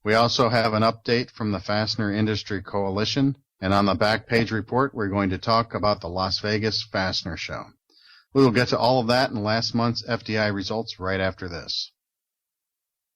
We also have an update from the Fastener Industry Coalition, and on the back page report, we're going to talk about the Las Vegas Fastener Show. We will get to all of that and last month's FDI results right after this.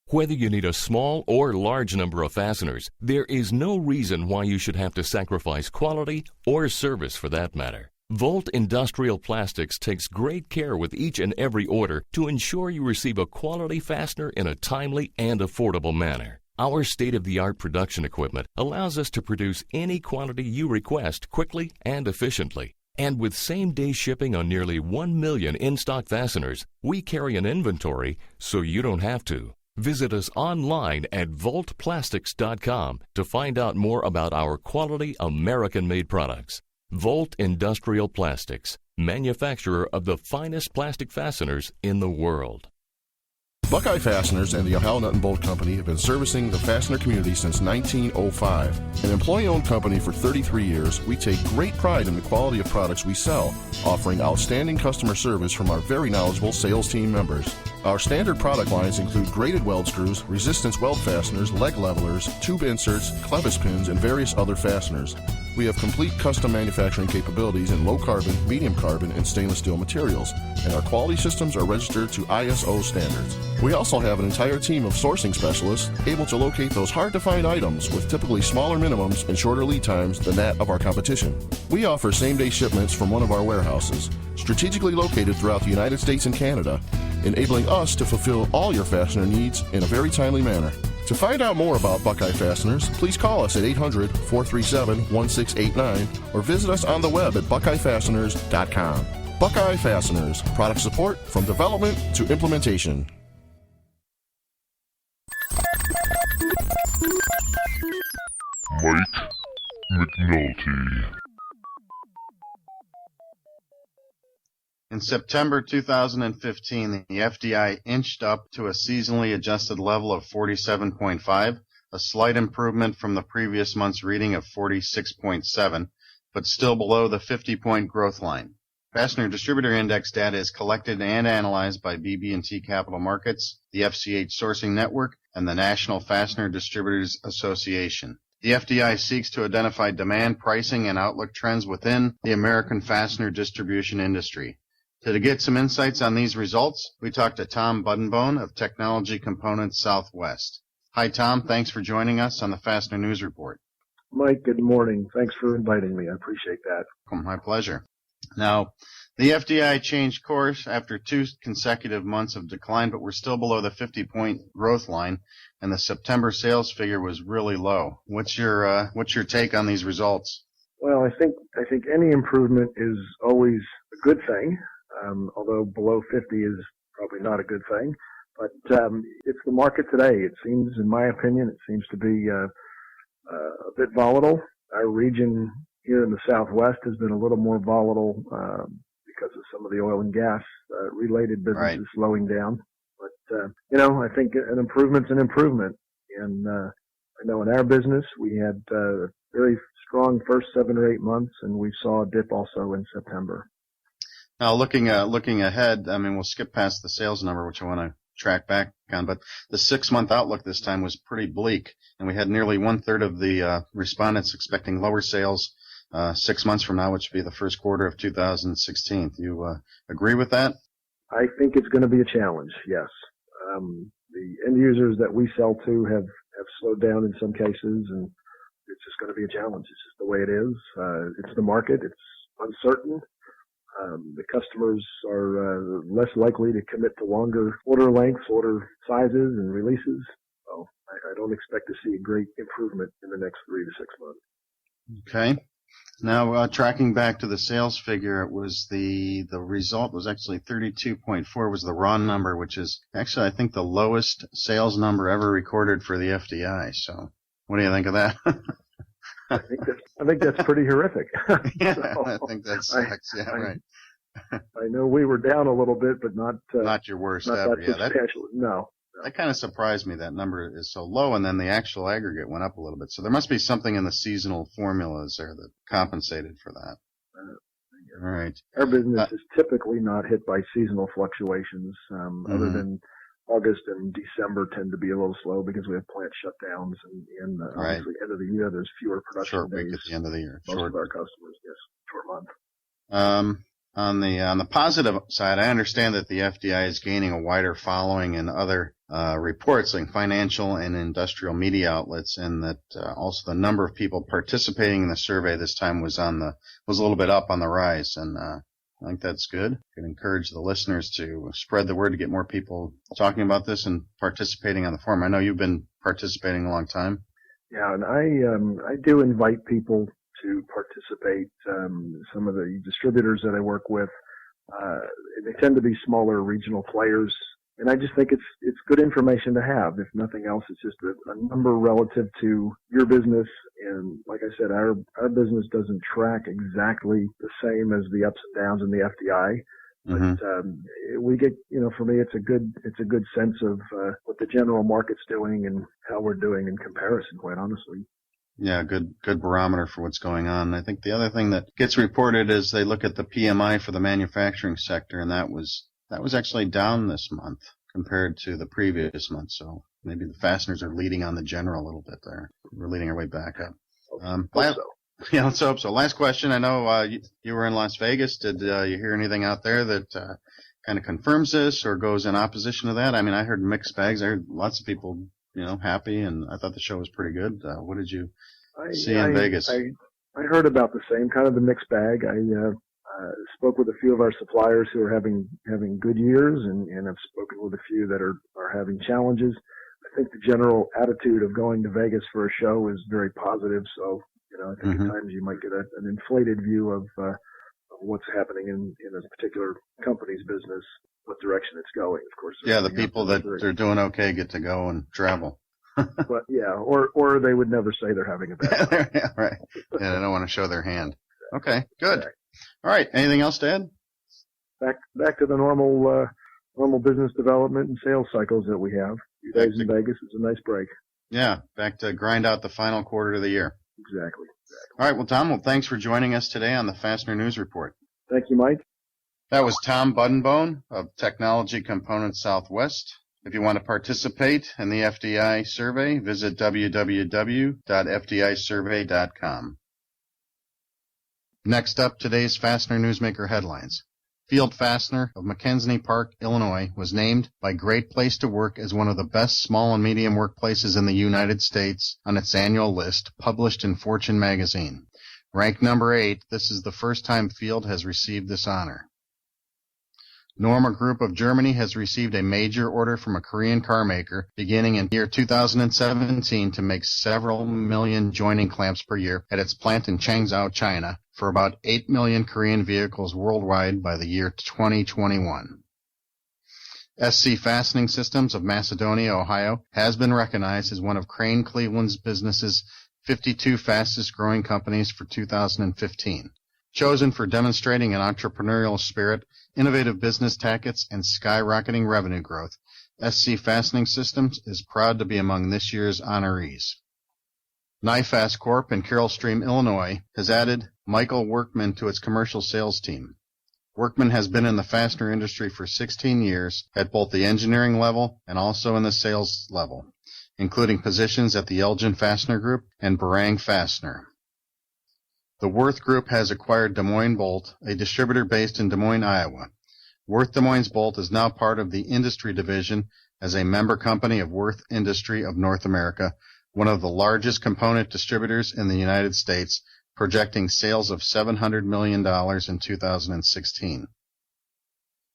Whether you need a small or large number of fasteners, there is no reason why you should have to sacrifice quality or service for that matter. Volt Industrial Plastics takes great care with each and every order to ensure you receive a quality fastener in a timely and affordable manner. Our state-of-the-art production equipment allows us to produce any quantity you request quickly and efficiently. And with same-day shipping on nearly 1 million in-stock fasteners, we carry an inventory so you don't have to. Visit us online at voltplastics.com to find out more about our quality American-made products. Volt Industrial Plastics, manufacturer of the finest plastic fasteners in the world. Buckeye Fasteners and the Ohio Nut and Bolt Company have been servicing the fastener community since 1905. An employee-owned company for 33 years, we take great pride in the quality of products we sell, offering outstanding customer service from our very knowledgeable sales team members. Our standard product lines include graded weld screws, resistance weld fasteners, leg levelers, tube inserts, clevis pins, and various other fasteners. We have complete custom manufacturing capabilities in low carbon, medium carbon, and stainless steel materials, and our quality systems are registered to ISO standards. We also have an entire team of sourcing specialists able to locate those hard-to-find items with typically smaller minimums and shorter lead times than that of our competition. We offer same-day shipments from one of our warehouses, strategically located throughout the United States and Canada, enabling us to fulfill all your fastener needs in a very timely manner. To find out more about Buckeye Fasteners, please call us at 800-437-1689 or visit us on the web at buckeyefasteners.com. Buckeye Fasteners, product support from development to implementation. Mike McNulty. In September 2015, the FDI inched up to a seasonally adjusted level of 47.5, a slight improvement from the previous month's reading of 46.7, but still below the 50-point growth line. Fastener Distributor Index data is collected and analyzed by BB&T Capital Markets, the FCH Sourcing Network, and the National Fastener Distributors Association. The FDI seeks to identify demand, pricing, and outlook trends within the American fastener distribution industry. To get some insights on these results, we talked to Tom Buddenbohn of Technology Components Southwest. Hi, Tom. Thanks for joining us on the Fastener News Report. Mike, good morning. Thanks for inviting me. I appreciate that. My pleasure. Now, the FDI changed course after 2 consecutive months of decline, but we're still below the 50-point growth line, and the September sales figure was really low. What's your take on these results? Well, I think any improvement is always a good thing, although below 50 is probably not a good thing. But it's the market today. It seems, in my opinion, it seems to be a bit volatile. Our region here in the Southwest has been a little more volatile because of some of the oil and gas related businesses slowing down. But I think an improvement's an improvement. And I know in our business we had very strong first 7 or 8 months, and we saw a dip also in September. Now, looking ahead, I mean, we'll skip past the sales number, which I want to track back on, but the 6-month outlook this time was pretty bleak, and we had nearly 1/3 of the respondents expecting lower sales 6 months from now, which would be the first quarter of 2016. Do you agree with that? I think it's going to be a challenge, yes. The end users that we sell to have slowed down in some cases, and it's just going to be a challenge. It's just the way it is. It's the market. It's uncertain. The customers are less likely to commit to longer order lengths, order sizes, and releases. So I don't expect to see a great improvement in the next 3 to 6 months. Okay. Now, tracking back to the sales figure, it was the result was actually 32.4 was the raw number, which is actually, I think, the lowest sales number ever recorded for the FDI. So what do you think of that? I think that's pretty horrific. Yeah, So, I think that sucks. Yeah, right. I know we were down a little bit, but not your worst not ever. That Yeah, substantial. No. That kind of surprised me. That number is so low, and then the actual aggregate went up a little bit. So there must be something in the seasonal formulas there that compensated for that. All right. Our business is typically not hit by seasonal fluctuations, other than August and December tend to be a little slow because we have plant shutdowns, and obviously end of the year there's fewer production Short days. week at the end of the year. Most of our customers, yes, short month. On the positive side, I understand that the FDI is gaining a wider following in other reports like financial and industrial media outlets, and that also the number of people participating in the survey this time was a little bit up on the rise, and I think that's good. I can encourage the listeners to spread the word to get more people talking about this and participating on the forum. I know you've been participating a long time. Yeah, and I do invite people to participate. Some of the distributors that I work with, they tend to be smaller regional players, and I just think it's good information to have. If nothing else, it's just a number relative to your business. And like I said, our business doesn't track exactly the same as the ups and downs in the FDI. But we get, for me, it's a good sense of what the general market's doing and how we're doing in comparison, quite honestly. Yeah, good barometer for what's going on. I think the other thing that gets reported is they look at the PMI for the manufacturing sector, and that was actually down this month compared to the previous month. So maybe the fasteners are leading on the general a little bit there. We're leading our way back up. Yeah, let's hope so. Last question. I know you were in Las Vegas. Did you hear anything out there that kind of confirms this or goes in opposition to that? I mean, I heard mixed bags. I heard lots of people happy, and I thought the show was pretty good. What did you see in Vegas? I heard about the same kind of the mixed bag. I spoke with a few of our suppliers who are having good years, and I've spoken with a few that are having challenges. I think the general attitude of going to Vegas for a show is very positive. So, I think at times you might get an inflated view of what's happening in a particular company's business, what direction it's going. Of course. Yeah, the people that are doing okay get to go and travel. But yeah, or they would never say they're having a bad time. Yeah, right. Yeah, they don't want to show their hand. Okay, good. All right. Anything else to add? Back to the normal business development and sales cycles that we have. 2 days in Vegas is a nice break. Yeah, back to grind out the final quarter of the year. Exactly. All right. Well, Tom, thanks for joining us today on the Fastener News Report. Thank you, Mike. That was Tom Buddenbohn of Technology Components Southwest. If you want to participate in the FDI survey, visit www.fdisurvey.com. Next up, today's Fastener Newsmaker headlines. Field Fastener of McKinsey Park, Illinois, was named by Great Place to Work as one of the best small and medium workplaces in the United States on its annual list, published in Fortune magazine. Ranked number 8, this is the first time Field has received this honor. Norma Group of Germany has received a major order from a Korean car maker beginning in year 2017 to make several million joining clamps per year at its plant in Changzhou, China, for about 8 million Korean vehicles worldwide by the year 2021. SC Fastening Systems of Macedonia, Ohio, has been recognized as one of Crane Cleveland's business's 52 fastest growing companies for 2015. Chosen for demonstrating an entrepreneurial spirit, innovative business tactics, and skyrocketing revenue growth, SC Fastening Systems is proud to be among this year's honorees. NIFS Corp. in Carroll Stream, Illinois, has added Michael Workman to its commercial sales team. Workman has been in the fastener industry for 16 years at both the engineering level and also in the sales level, including positions at the Elgin Fastener Group and Barang Fastener. The Worth Group has acquired Des Moines Bolt, a distributor based in Des Moines, Iowa. Worth Des Moines Bolt is now part of the industry division as a member company of Worth Industry of North America, one of the largest component distributors in the United States, projecting sales of $700 million in 2016.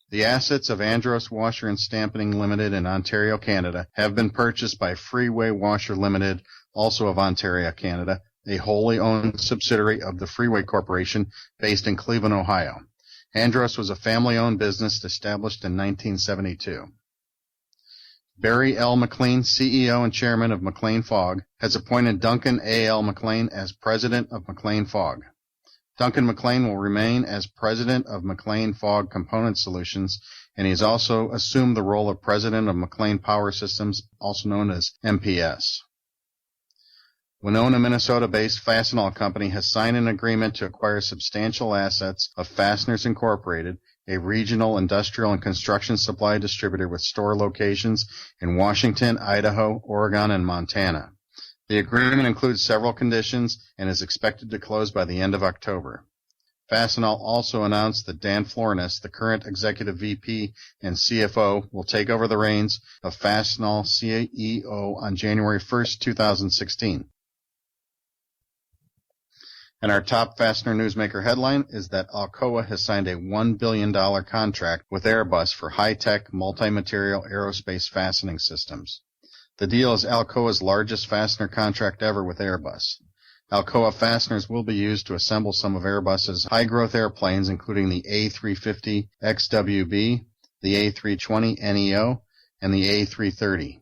The assets of Andros Washer and Stamping Limited in Ontario, Canada, have been purchased by Freeway Washer Limited, also of Ontario, Canada, a wholly owned subsidiary of the Freeway Corporation based in Cleveland, Ohio. Andros was a family-owned business established in 1972. Barry L. McLean, CEO and Chairman of McLean Fogg, has appointed Duncan A. L. McLean as President of McLean Fogg. Duncan McLean will remain as President of McLean Fogg Component Solutions, and he has also assumed the role of President of McLean Power Systems, also known as MPS. Winona, Minnesota-based Fastenal Company has signed an agreement to acquire substantial assets of Fasteners Incorporated, a regional industrial and construction supply distributor with store locations in Washington, Idaho, Oregon, and Montana. The agreement includes several conditions and is expected to close by the end of October. Fastenal also announced that Dan Florness, the current Executive VP and CFO, will take over the reins of Fastenal CEO on January 1st, 2016. And our top Fastener Newsmaker headline is that Alcoa has signed a $1 billion contract with Airbus for high-tech, multi-material aerospace fastening systems. The deal is Alcoa's largest fastener contract ever with Airbus. Alcoa fasteners will be used to assemble some of Airbus's high-growth airplanes, including the A350 XWB, the A320 NEO, and the A330.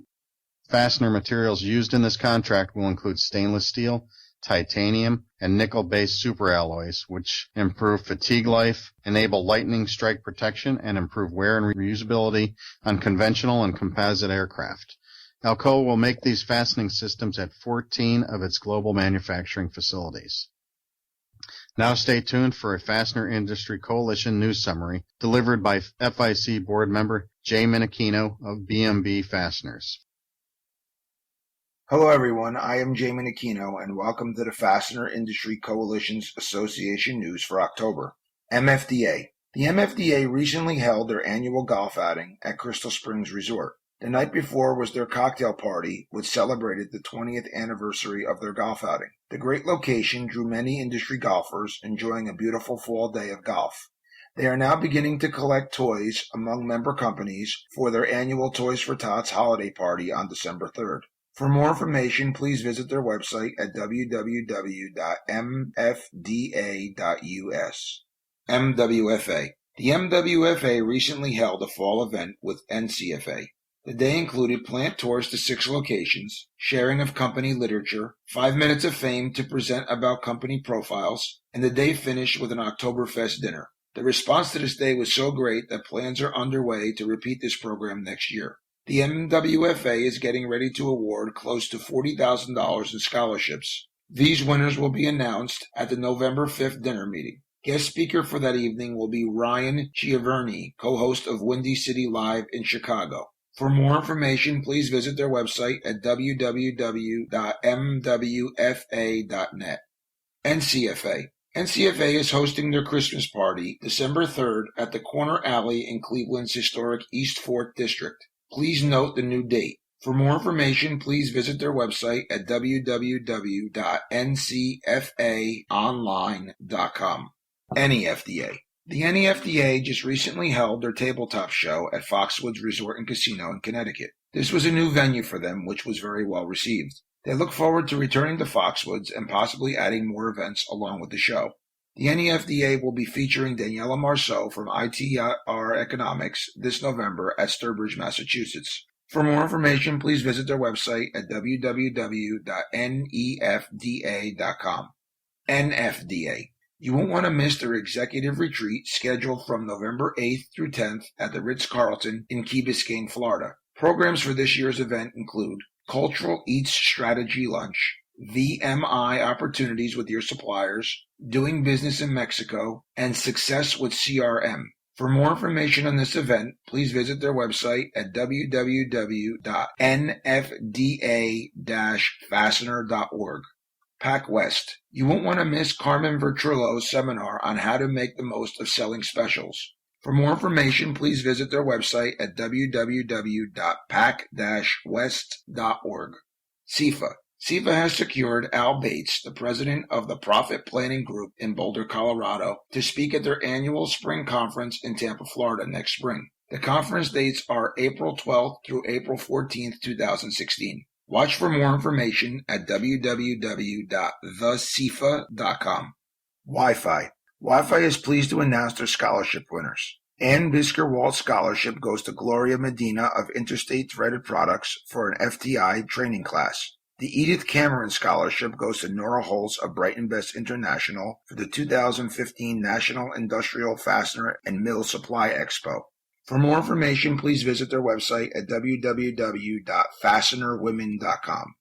Fastener materials used in this contract will include stainless steel, titanium, and nickel-based superalloys, which improve fatigue life, enable lightning strike protection, and improve wear and reusability on conventional and composite aircraft. Alcoa will make these fastening systems at 14 of its global manufacturing facilities. Now stay tuned for a Fastener Industry Coalition news summary delivered by FIC board member Jay Minichino of BMB Fasteners. Hello everyone, I am Jay Minichino and welcome to the Fastener Industry Coalition's Association News for October. MFDA. The MFDA recently held their annual golf outing at Crystal Springs Resort. The night before was their cocktail party, which celebrated the 20th anniversary of their golf outing. The great location drew many industry golfers enjoying a beautiful fall day of golf. They are now beginning to collect toys among member companies for their annual Toys for Tots holiday party on December 3rd. For more information, please visit their website at www.mfda.us. MWFA. The MWFA recently held a fall event with NCFA. The day included plant tours to 6 locations, sharing of company literature, 5 minutes of fame to present about company profiles, and the day finished with an Oktoberfest dinner. The response to this day was so great that plans are underway to repeat this program next year. The MWFA is getting ready to award close to $40,000 in scholarships. These winners will be announced at the November 5th dinner meeting. Guest speaker for that evening will be Ryan Chiaverni, co-host of Windy City Live in Chicago. For more information, please visit their website at www.mwfa.net. NCFA. NCFA is hosting their Christmas party December 3rd at the Corner Alley in Cleveland's historic East Fort District. Please note the new date. For more information, please visit their website at www.ncfaonline.com. NEFDA. The NEFDA just recently held their tabletop show at Foxwoods Resort and Casino in Connecticut. This was a new venue for them, which was very well received. They look forward to returning to Foxwoods and possibly adding more events along with the show. The NEFDA will be featuring Daniela Marceau from ITR Economics this November at Sturbridge, Massachusetts. For more information, please visit their website at www.nefda.com. NFDA. You won't want to miss their executive retreat scheduled from November 8th through 10th at the Ritz-Carlton in Key Biscayne, Florida. Programs for this year's event include Cultural Eats Strategy Lunch, VMI Opportunities with Your Suppliers, Doing Business in Mexico, and Success with CRM. For more information on this event, please visit their website at www.nfda-fastener.org. Pac West. You won't want to miss Carmen Vertullo's seminar on how to make the most of selling specials. For more information, please visit their website at www.pac-west.org. CIFA. CIFA has secured Al Bates, the president of the Profit Planning Group in Boulder, Colorado, to speak at their annual spring conference in Tampa, Florida next spring. The conference dates are April 12th through April 14th, 2016. Watch for more information at www.thecifa.com. Wi-Fi. Wi-Fi is pleased to announce their scholarship winners. Ann Bisker-Walt Scholarship goes to Gloria Medina of Interstate Threaded Products for an FTI training class. The Edith Cameron Scholarship goes to Nora Holtz of Brighton Best International for the 2015 National Industrial Fastener and Mill Supply Expo. For more information, please visit their website at www.fastenerwomen.com.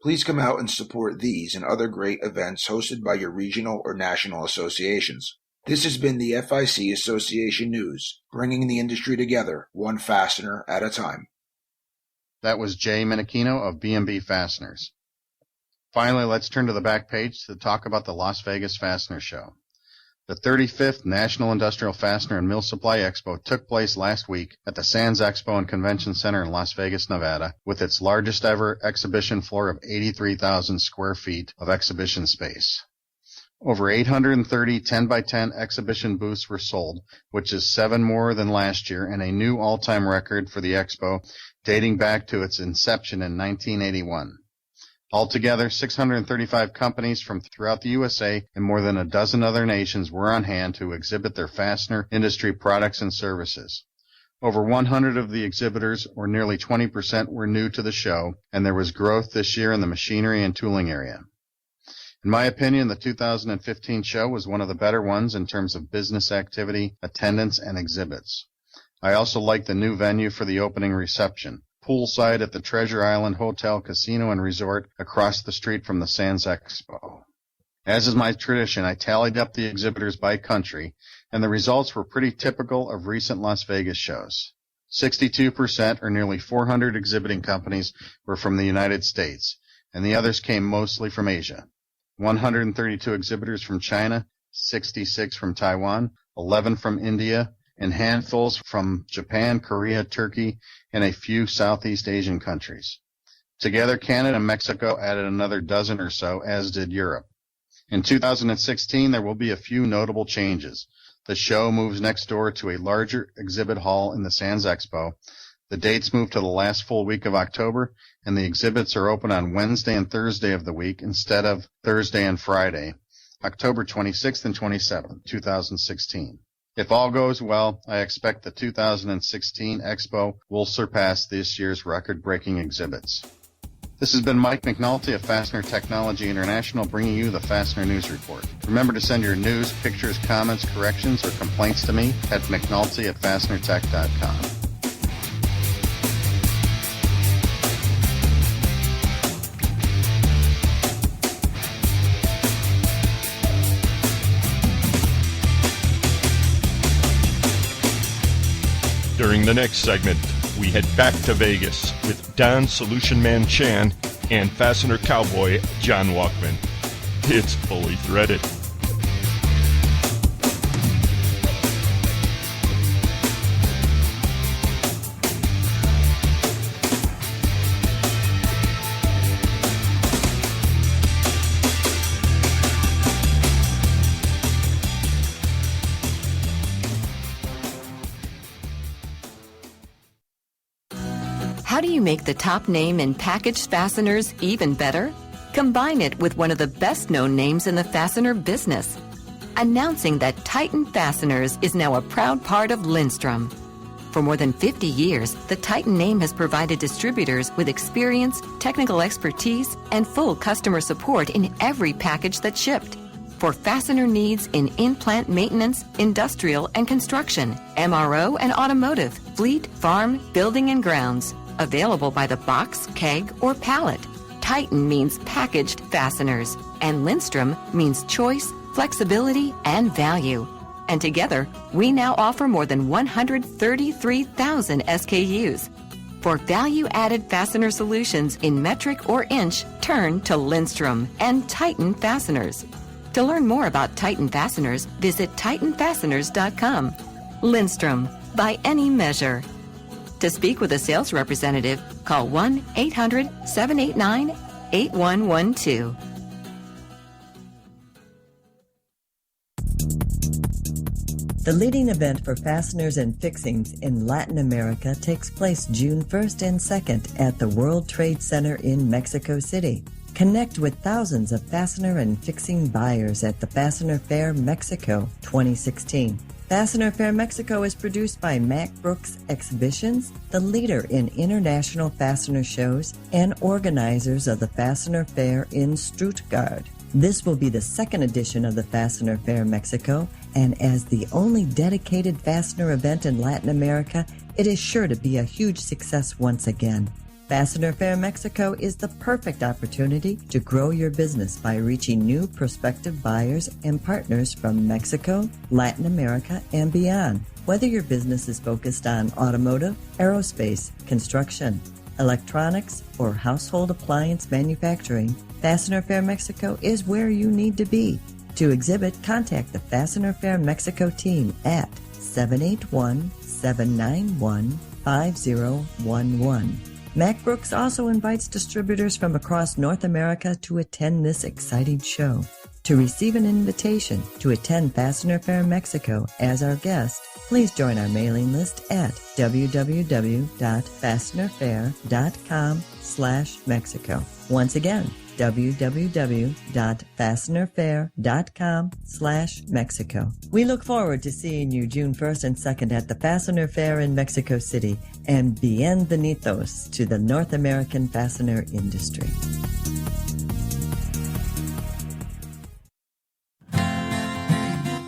Please come out and support these and other great events hosted by your regional or national associations. This has been the FIC Association News, bringing the industry together, one fastener at a time. That was Jay Minichino of B&B Fasteners. Finally, let's turn to the back page to talk about the Las Vegas Fastener Show. The 35th National Industrial Fastener and Mill Supply Expo took place last week at the Sands Expo and Convention Center in Las Vegas, Nevada, with its largest ever exhibition floor of 83,000 square feet of exhibition space. Over 830 10x10 exhibition booths were sold, which is 7 more than last year and a new all-time record for the expo dating back to its inception in 1981. Altogether, 635 companies from throughout the USA and more than a dozen other nations were on hand to exhibit their fastener industry products and services. Over 100 of the exhibitors, or nearly 20%, were new to the show, and there was growth this year in the machinery and tooling area. In my opinion, the 2015 show was one of the better ones in terms of business activity, attendance, and exhibits. I also like the new venue for the opening reception, poolside at the Treasure Island Hotel, Casino, and Resort across the street from the Sands Expo. As is my tradition, I tallied up the exhibitors by country, and the results were pretty typical of recent Las Vegas shows. 62%, or nearly 400 exhibiting companies, were from the United States, and the others came mostly from Asia. 132 exhibitors from China, 66 from Taiwan, 11 from India, and handfuls from Japan, Korea, Turkey, and a few Southeast Asian countries. Together, Canada and Mexico added another dozen or so, as did Europe. In 2016, there will be a few notable changes. The show moves next door to a larger exhibit hall in the Sands Expo. The dates move to the last full week of October, and the exhibits are open on Wednesday and Thursday of the week instead of Thursday and Friday, October 26th and 27th, 2016. If all goes well, I expect the 2016 Expo will surpass this year's record-breaking exhibits. This has been Mike McNulty of Fastener Technology International bringing you the Fastener News Report. Remember to send your news, pictures, comments, corrections, or complaints to me at mcnulty@fastenertech.com. During the next segment, we head back to Vegas with Don Solution Man Shan and Fastener Cowboy John Wachman. It's fully threaded. How do you make the top name in packaged fasteners even better? Combine it with one of the best-known names in the fastener business. Announcing that Titan Fasteners is now a proud part of Lindstrom. For more than 50 years, the Titan name has provided distributors with experience, technical expertise, and full customer support in every package that shipped. For fastener needs in in-plant maintenance, industrial and construction, MRO and automotive, fleet, farm, building and grounds. Available by the box, keg, or pallet. Titan means packaged fasteners, and Lindstrom means choice, flexibility, and value. And together, we now offer more than 133,000 SKUs. For value-added fastener solutions in metric or inch, turn to Lindstrom and Titan Fasteners. To learn more about Titan Fasteners, visit titanfasteners.com. Lindstrom, by any measure. To speak with a sales representative, call 1-800-789-8112. The leading event for fasteners and fixings in Latin America takes place June 1st and 2nd at the World Trade Center in Mexico City. Connect with thousands of fastener and fixing buyers at the Fastener Fair Mexico 2016. Fastener Fair Mexico is produced by Mack Brooks Exhibitions, the leader in international fastener shows and organizers of the Fastener Fair in Stuttgart. This will be the second edition of the Fastener Fair Mexico, and as the only dedicated fastener event in Latin America, it is sure to be a huge success once again. Fastener Fair Mexico is the perfect opportunity to grow your business by reaching new prospective buyers and partners from Mexico, Latin America, and beyond. Whether your business is focused on automotive, aerospace, construction, electronics, or household appliance manufacturing, Fastener Fair Mexico is where you need to be. To exhibit, contact the Fastener Fair Mexico team at 781-791-5011. Mack Brooks also invites distributors from across North America to attend this exciting show. To receive an invitation to attend Fastener Fair Mexico as our guest, please join our mailing list at www.fastenerfair.com/Mexico. Once again, www.fastenerfair.com/Mexico. We look forward to seeing you June 1st and 2nd at the Fastener Fair in Mexico City, and bienvenidos to the North American fastener industry.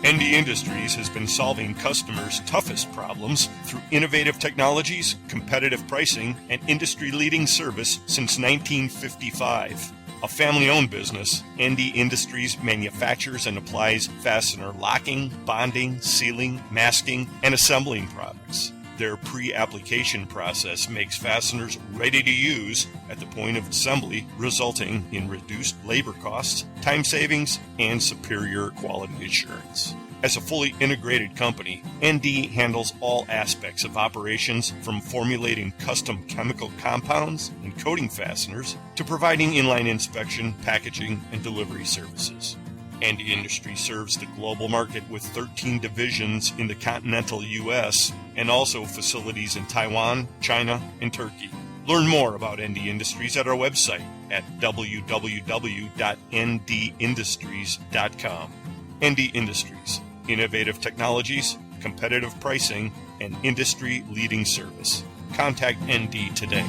ND Industries has been solving customers' toughest problems through innovative technologies, competitive pricing, and industry-leading service since 1955. A family-owned business, ND Industries manufactures and applies fastener locking, bonding, sealing, masking, and assembling products. Their pre-application process makes fasteners ready to use at the point of assembly, resulting in reduced labor costs, time savings, and superior quality assurance. As a fully integrated company, ND handles all aspects of operations, from formulating custom chemical compounds and coating fasteners to providing inline inspection, packaging, and delivery services. ND Industries serves the global market with 13 divisions in the continental U.S. and also facilities in Taiwan, China, and Turkey. Learn more about ND Industries at our website at www.ndindustries.com. ND Industries, innovative technologies, competitive pricing, and industry-leading service. Contact ND today.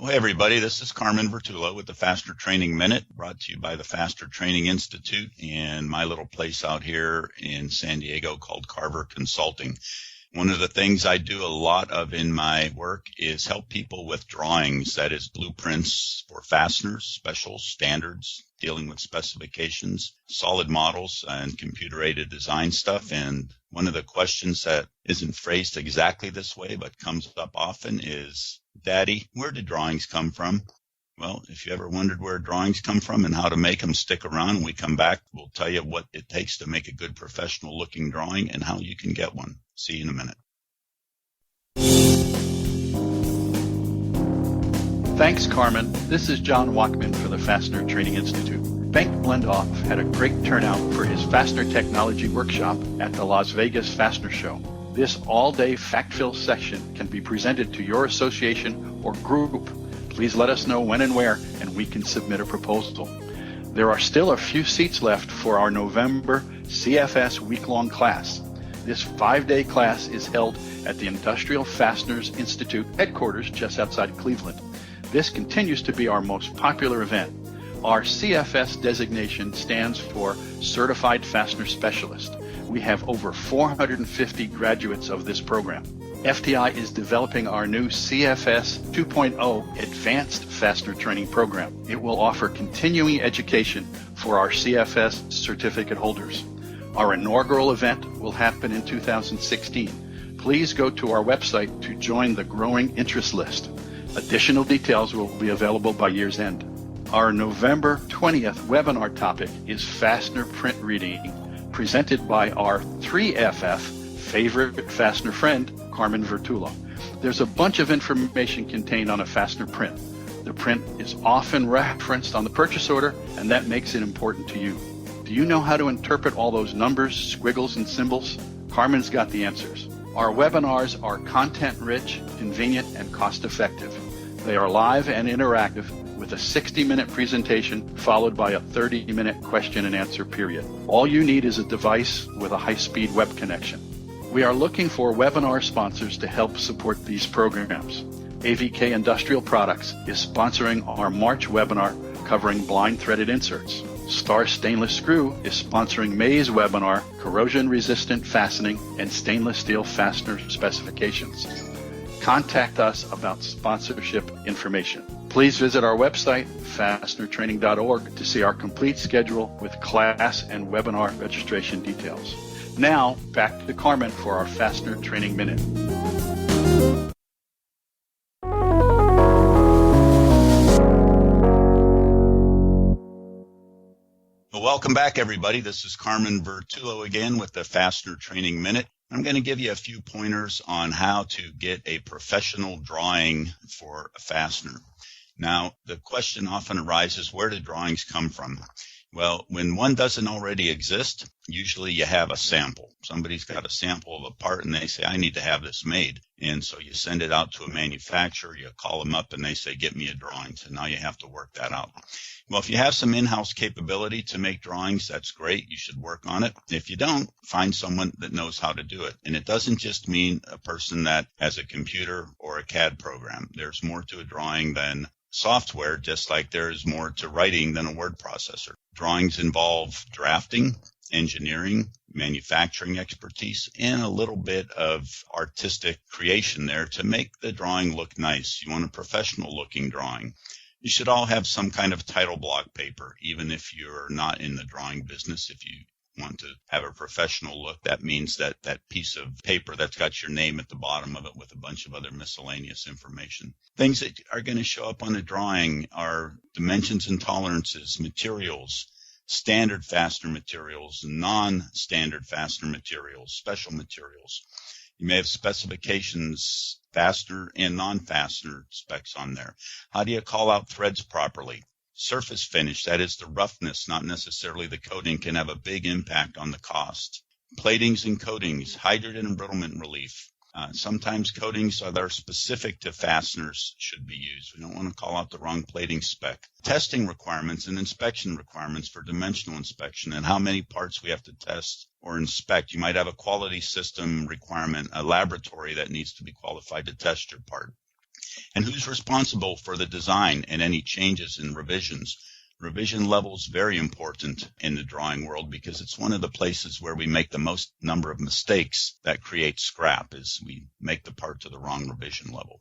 Hey everybody, this is Carmen Vertullo with the Fastener Training Minute, brought to you by the Fastener Training Institute and my little place out here in San Diego called Carver Consulting. One of the things I do a lot of in my work is help people with drawings, that is blueprints for fasteners, specials, standards, dealing with specifications, solid models, and computer-aided design stuff. And one of the questions that isn't phrased exactly this way but comes up often is, Daddy, where did drawings come from? Well, if you ever wondered where drawings come from and how to make them, stick around. When we come back, we'll tell you what it takes to make a good professional-looking drawing and how you can get one. See you in a minute. Thanks, Carmen. This is John Wachman for the Fastener Training Institute. Bengt Blendoff had a great turnout for his Fastener Technology Workshop at the Las Vegas Fastener Show. This all-day fact-filled session can be presented to your association or group. Please let us know when and where, and we can submit a proposal. There are still a few seats left for our November CFS week-long class. This 5-day class is held at the Industrial Fasteners Institute headquarters just outside Cleveland. This continues to be our most popular event. Our CFS designation stands for Certified Fastener Specialist. We have over 450 graduates of this program. FTI is developing our new CFS 2.0 Advanced Fastener Training Program. It will offer continuing education for our CFS certificate holders. Our inaugural event will happen in 2016. Please go to our website to join the growing interest list. Additional details will be available by year's end. Our November 20th webinar topic is Fastener Print Reading, presented by our 3FF favorite fastener friend, Carmen Vertullo. There's a bunch of information contained on a fastener print. The print is often referenced on the purchase order, and that makes it important to you. Do you know how to interpret all those numbers, squiggles, and symbols? Carmen's got the answers. Our webinars are content-rich, convenient, and cost-effective. They are live and interactive with a 60-minute presentation followed by a 30-minute question and answer period. All you need is a device with a high-speed web connection. We are looking for webinar sponsors to help support these programs. AVK Industrial Products is sponsoring our March webinar covering blind threaded inserts. Star Stainless Screw is sponsoring May's webinar, Corrosion-Resistant Fastening and Stainless Steel Fastener Specifications. Contact us about sponsorship information. Please visit our website, fastenertraining.org, to see our complete schedule with class and webinar registration details. Now, back to Carmen for our Fastener Training Minute. Well, welcome back, everybody. This is Carmen Vertullo again with the Fastener Training Minute. I'm going to give you a few pointers on how to get a professional drawing for a fastener. Now, the question often arises, where do drawings come from? Well, when one doesn't already exist, usually you have a sample. Somebody's got a sample of a part and they say, I need to have this made. And so you send it out to a manufacturer, you call them up and they say, get me a drawing. So now you have to work that out. Well, if you have some in-house capability to make drawings, that's great. You should work on it. If you don't, find someone that knows how to do it. And it doesn't just mean a person that has a computer or a CAD program. There's more to a drawing than software, just like there's more to writing than a word processor. Drawings involve drafting, engineering, manufacturing expertise, and a little bit of artistic creation there to make the drawing look nice. You want a professional looking drawing. You should all have some kind of title block paper, even if you're not in the drawing business. If you want to have a professional look, that means that piece of paper that's got your name at the bottom of it with a bunch of other miscellaneous information. Things that are going to show up on the drawing are dimensions and tolerances, materials, standard fastener materials, non-standard fastener materials, special materials. You may have specifications, fastener and non-fastener specs on there. How do you call out threads properly? Surface finish, that is the roughness, not necessarily the coating, can have a big impact on the cost. Platings and coatings, hydrant and embrittlement relief. Sometimes coatings that are specific to fasteners should be used. We don't want to call out the wrong plating spec. Testing requirements and inspection requirements for dimensional inspection and how many parts we have to test or inspect. You might have a quality system requirement, a laboratory that needs to be qualified to test your part. And who's responsible for the design and any changes and revisions? Revision level is very important in the drawing world because it's one of the places where we make the most number of mistakes that create scrap, is we make the part to the wrong revision level.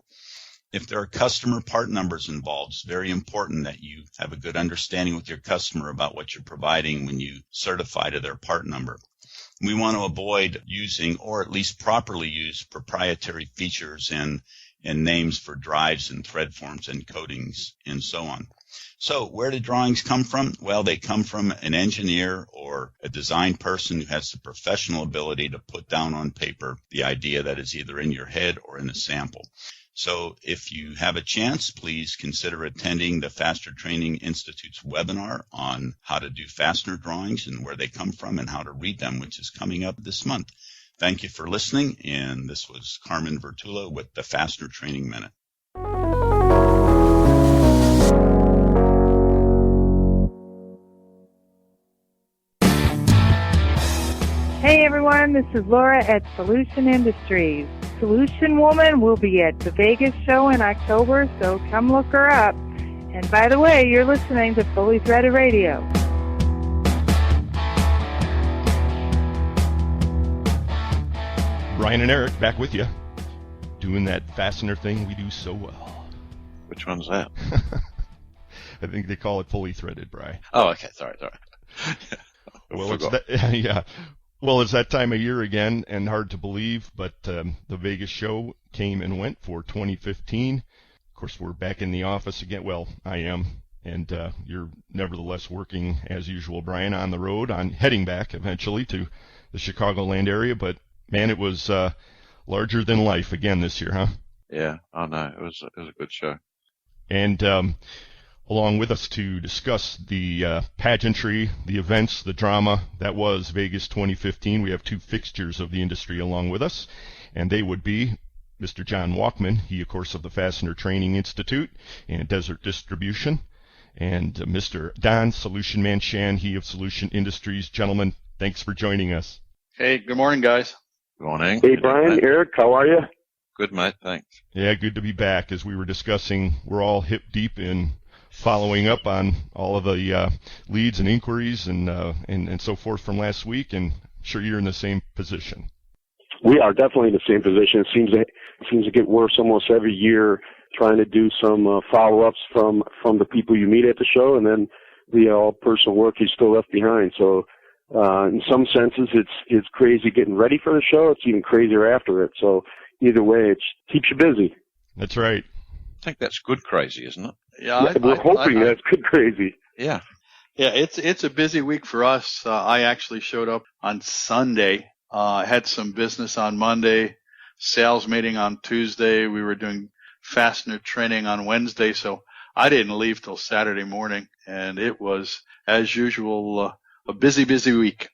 If there are customer part numbers involved, it's very important that you have a good understanding with your customer about what you're providing when you certify to their part number. We want to avoid using, or at least properly use, proprietary features and names for drives and thread forms and coatings and so on. So where do drawings come from? Well, they come from an engineer or a design person who has the professional ability to put down on paper the idea that is either in your head or in a sample. So if you have a chance, please consider attending the Fastener Training Institute's webinar on how to do fastener drawings and where they come from and how to read them, which is coming up this month. Thank you for listening, and this was Carmen Vertullo with the Fastener Training Minute. Hey everyone, this is Laura at Solution Industries. Solution Woman will be at the Vegas show in October, so come look her up. And by the way, you're listening to Fully Threaded Radio. Brian and Eric back with you, doing that fastener thing we do so well. Which one's that? I think they call it Fully Threaded, Brian. Oh, okay. Sorry. Well, it's that, yeah. Well, it's that time of year again, and hard to believe, but the Vegas show came and went for 2015. Of course, we're back in the office again. Well, I am, and you're nevertheless working as usual, Brian, on the road, on heading back eventually to the Chicagoland area. But man, it was larger than life again this year, huh? Yeah, I know. It was a good show. And along with us to discuss the pageantry, the events, the drama that was Vegas 2015. We have two fixtures of the industry along with us, and they would be Mr. John Wachman, he, of course, of the Fastener Training Institute and Desert Distribution, and Mr. Don Solution Man Shan, he of Solution Industries. Gentlemen, thanks for joining us. Hey, good morning, guys. Good morning. Hey, Brian, Eric, how are you? Good, mate, thanks. Yeah, good to be back. As we were discussing, we're all hip deep in following up on all of the leads and inquiries and so forth from last week, and I'm sure you're in the same position. We are definitely in the same position. It seems to get worse almost every year, trying to do some follow-ups from the people you meet at the show, and then the personal work is still left behind. So in some senses, it's crazy getting ready for the show. It's even crazier after it. So either way, it keeps you busy. That's right. I think that's good crazy, isn't it? Yeah, we're hoping that's good crazy. Yeah. Yeah, it's a busy week for us. I actually showed up on Sunday. Had some business on Monday, sales meeting on Tuesday. We were doing fastener training on Wednesday, so I didn't leave till Saturday morning, and it was, as usual, a busy week.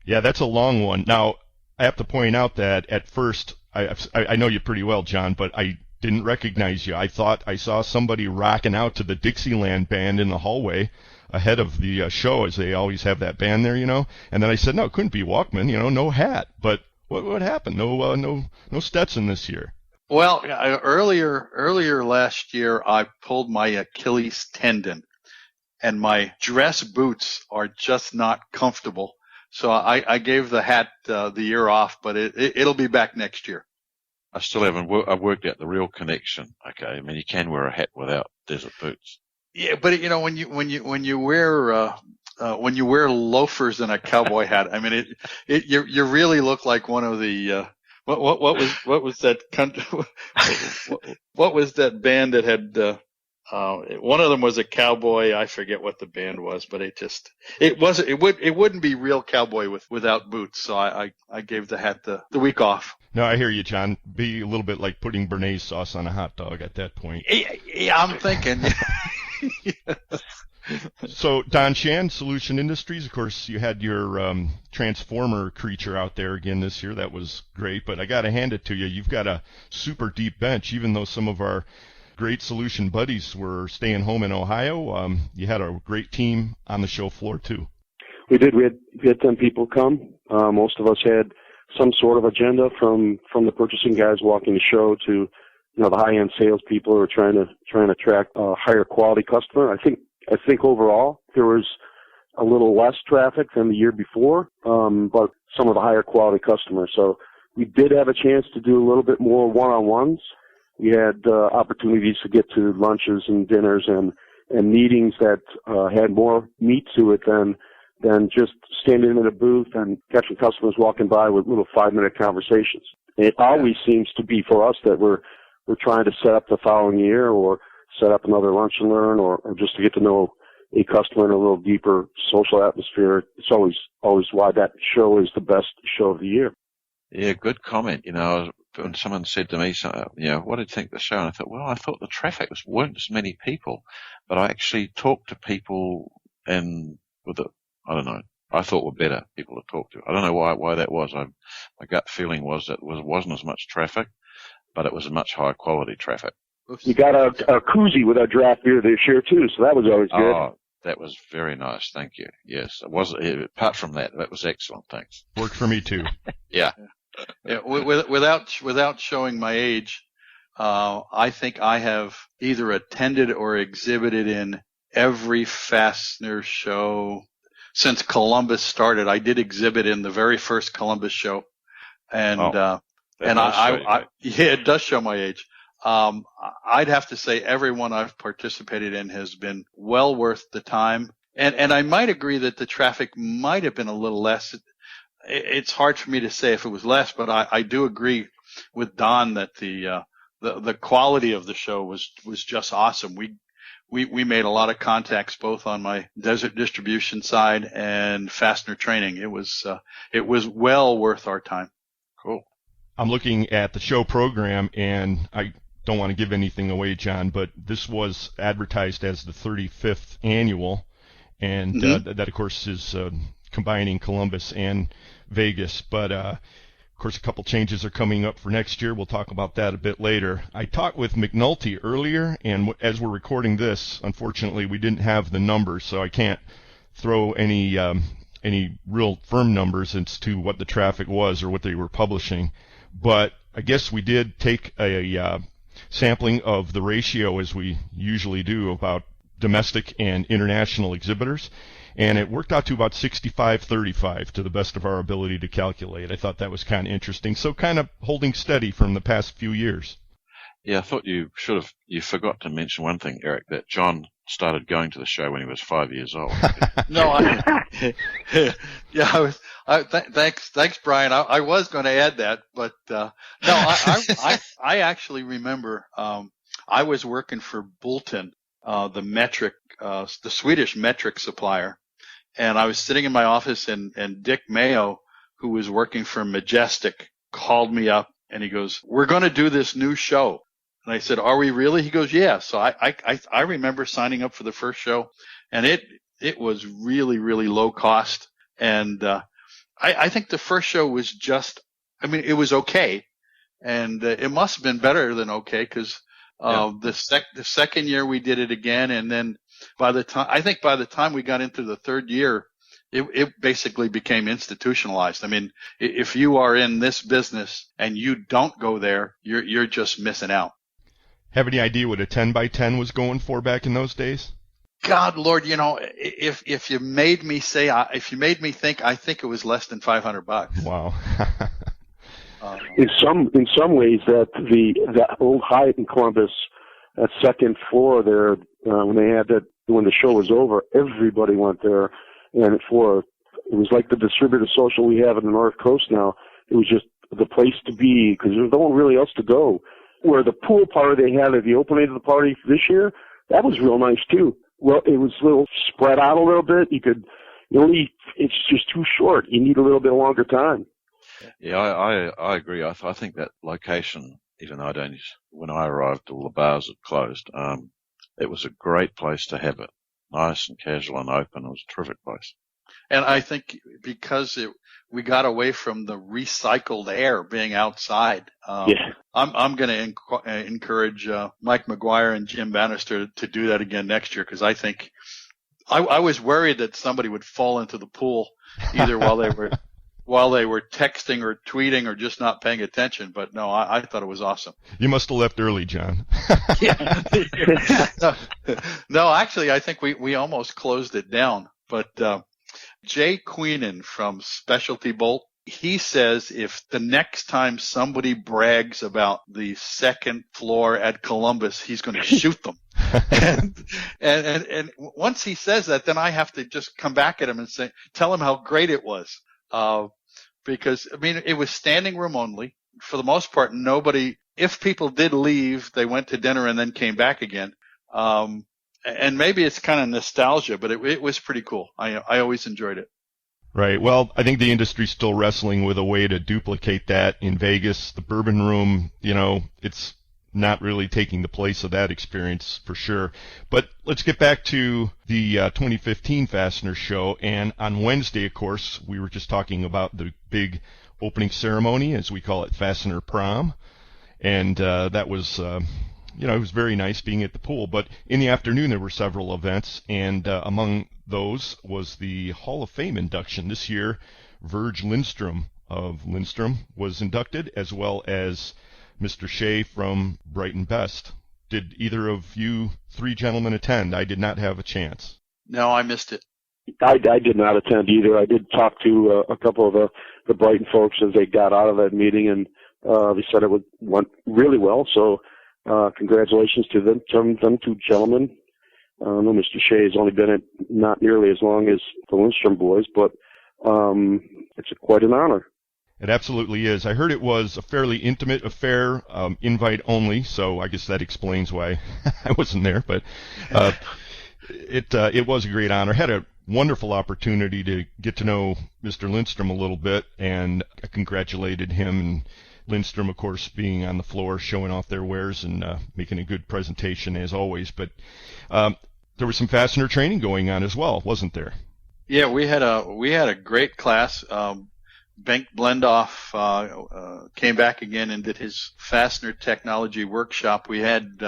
Yeah, that's a long one. Now, I have to point out that at first, I know you pretty well, John, but I didn't recognize you. I thought I saw somebody rocking out to the Dixieland band in the hallway ahead of the show, as they always have that band there, And then I said, no, it couldn't be Wachman, no hat. But what happened? No Stetson this year. Well, earlier last year, I pulled my Achilles tendon, and my dress boots are just not comfortable. So I gave the hat the year off, but it'll be back next year. I still haven't worked out the real connection. Okay, I mean, you can wear a hat without desert boots. Yeah, but when you wear loafers and a cowboy hat, I mean, you really look like one of the what was that country? What was that band that had one of them was a cowboy? I forget what the band was, but it wouldn't be real cowboy without boots. So I gave the hat the week off. No, I hear you, John. Be a little bit like putting béarnaise sauce on a hot dog at that point. Yeah, I'm thinking. So, Don Shan, Solution Industries, of course, you had your Transformer creature out there again this year. That was great, but I got to hand it to you. You've got a super deep bench, even though some of our great Solution buddies were staying home in Ohio. You had a great team on the show floor, too. We did. We had 10 people come. Most of us had some sort of agenda, from the purchasing guys walking the show to the high-end salespeople who are trying to attract a higher quality customer. I think overall there was a little less traffic than the year before, but some of the higher quality customers. So we did have a chance to do a little bit more one-on-ones. We had opportunities to get to lunches and dinners and meetings that had more meat to it than just standing in a booth and catching customers walking by with little 5-minute conversations. It always seems to be for us that we're trying to set up the following year or set up another lunch and learn, or just to get to know a customer in a little deeper social atmosphere. It's always why that show is the best show of the year. Yeah, good comment. When someone said to me, what did you think of the show? And I thought, well, I thought the traffic weren't as many people, but I actually talked to people and I don't know, I thought were better people to talk to. I don't know why that was. My gut feeling was that it wasn't as much traffic, but it was a much higher quality traffic. You got a koozie with our draft beer this year too, so that was always good. Oh, that was very nice. Thank you. Yes, it was. Apart from that was excellent. Thanks. Worked for me too. Yeah. Yeah, without showing my age, I think I have either attended or exhibited in every Fastener show since Columbus started. I did exhibit in the very first Columbus show, and it does show my age. I'd have to say every one I've participated in has been well worth the time, and I might agree that the traffic might have been a little less. It's hard for me to say if it was less, but I do agree with Don that the quality of the show was just awesome. We made a lot of contacts both on my desert distribution side and Fastener Training. It was well worth our time. Cool. I'm looking at the show program, and I don't want to give anything away, John, but this was advertised as the 35th annual, and that of course is combining Columbus and Vegas, but of course a couple changes are coming up for next year. We'll talk about that a bit later. I talked with McNulty earlier, and as we're recording this, unfortunately we didn't have the numbers, so I can't throw any real firm numbers as to what the traffic was or what they were publishing, but I guess we did take a sampling of the ratio, as we usually do, about domestic and international exhibitors, and it worked out to about 65-35 to the best of our ability to calculate. I thought that was kind of interesting. So kind of holding steady from the past few years. Yeah, I thought you forgot to mention one thing, Eric, that John started going to the show when he was 5 years old. Thanks, Brian. I was going to add that, but I actually remember I was working for Bulten, the Swedish metric supplier, and I was sitting in my office, and Dick Mayo, who was working for Majestic, called me up and he goes, "We're going to do this new show." And I said, "Are we really?" He goes, "Yeah." So I remember signing up for the first show, and it was really, really low cost. And I think the first show was it was okay, and it must have been better than okay, because the second year we did it again, and then by the time we got into the third year, it basically became institutionalized. I mean, if you are in this business and you don't go there, you're just missing out. Have any idea what a 10x10 was going for back in those days? God, Lord, if you made me think, I think it was less than $500. Wow. In some ways, that old Hyatt in Columbus, that second floor there, when the show was over, everybody went there, and it was like the distributor social we have in the North Coast now. It was just the place to be, because there was no one really else to go. Where the pool party they had at the opening of the party this year, that was real nice too. Well, it was a little spread out a little bit. It's just too short. You need a little bit longer time. Yeah, I agree. I think that location, even though when I arrived, all the bars had closed. It was a great place to have it. Nice and casual and open. It was a terrific place. And I think because we got away from the recycled air being outside, I'm going to encourage Mike McGuire and Jim Bannister to do that again next year, because I think I was worried that somebody would fall into the pool either while they were texting or tweeting or just not paying attention. But no, I thought it was awesome. You must have left early, John. No, actually, I think we almost closed it down. But Jay Queenan from Specialty Bolt, he says if the next time somebody brags about the second floor at Columbus, he's going to shoot them. and once he says that, then I have to just come back at him and tell him how great it was. Because, it was standing room only. For the most part, if people did leave, they went to dinner and then came back again. And maybe it's kind of nostalgia, but it was pretty cool. I always enjoyed it. Right. Well, I think the industry's still wrestling with a way to duplicate that in Vegas. The Bourbon Room, it's not really taking the place of that experience for sure. But let's get back to the 2015 Fastener Show. And on Wednesday, of course, we were just talking about the big opening ceremony, as we call it, Fastener Prom. And that was, it was very nice being at the pool. But in the afternoon, there were several events, and among those was the Hall of Fame induction. This year, Verge Lindstrom of Lindstrom was inducted, as well as Mr. Shea from Brighton Best. Did either of you three gentlemen attend? I did not have a chance. No, I missed it. I did not attend either. I did talk to a couple of the Brighton folks as they got out of that meeting, and they said it went really well. So congratulations to them two gentlemen. I know Mr. Shea has only been at not nearly as long as the Lindstrom boys, but it's quite an honor. It absolutely is. I heard it was a fairly intimate affair, invite only, so I guess that explains why I wasn't there. But it was a great honor. I had a wonderful opportunity to get to know Mr. Lindstrom a little bit, and I congratulated him, and Lindstrom, of course, being on the floor, showing off their wares and making a good presentation as always. But there was some fastener training going on as well, wasn't there? Yeah, we had a great class. Bengt Blendoff came back again and did his Fastener Technology Workshop. We had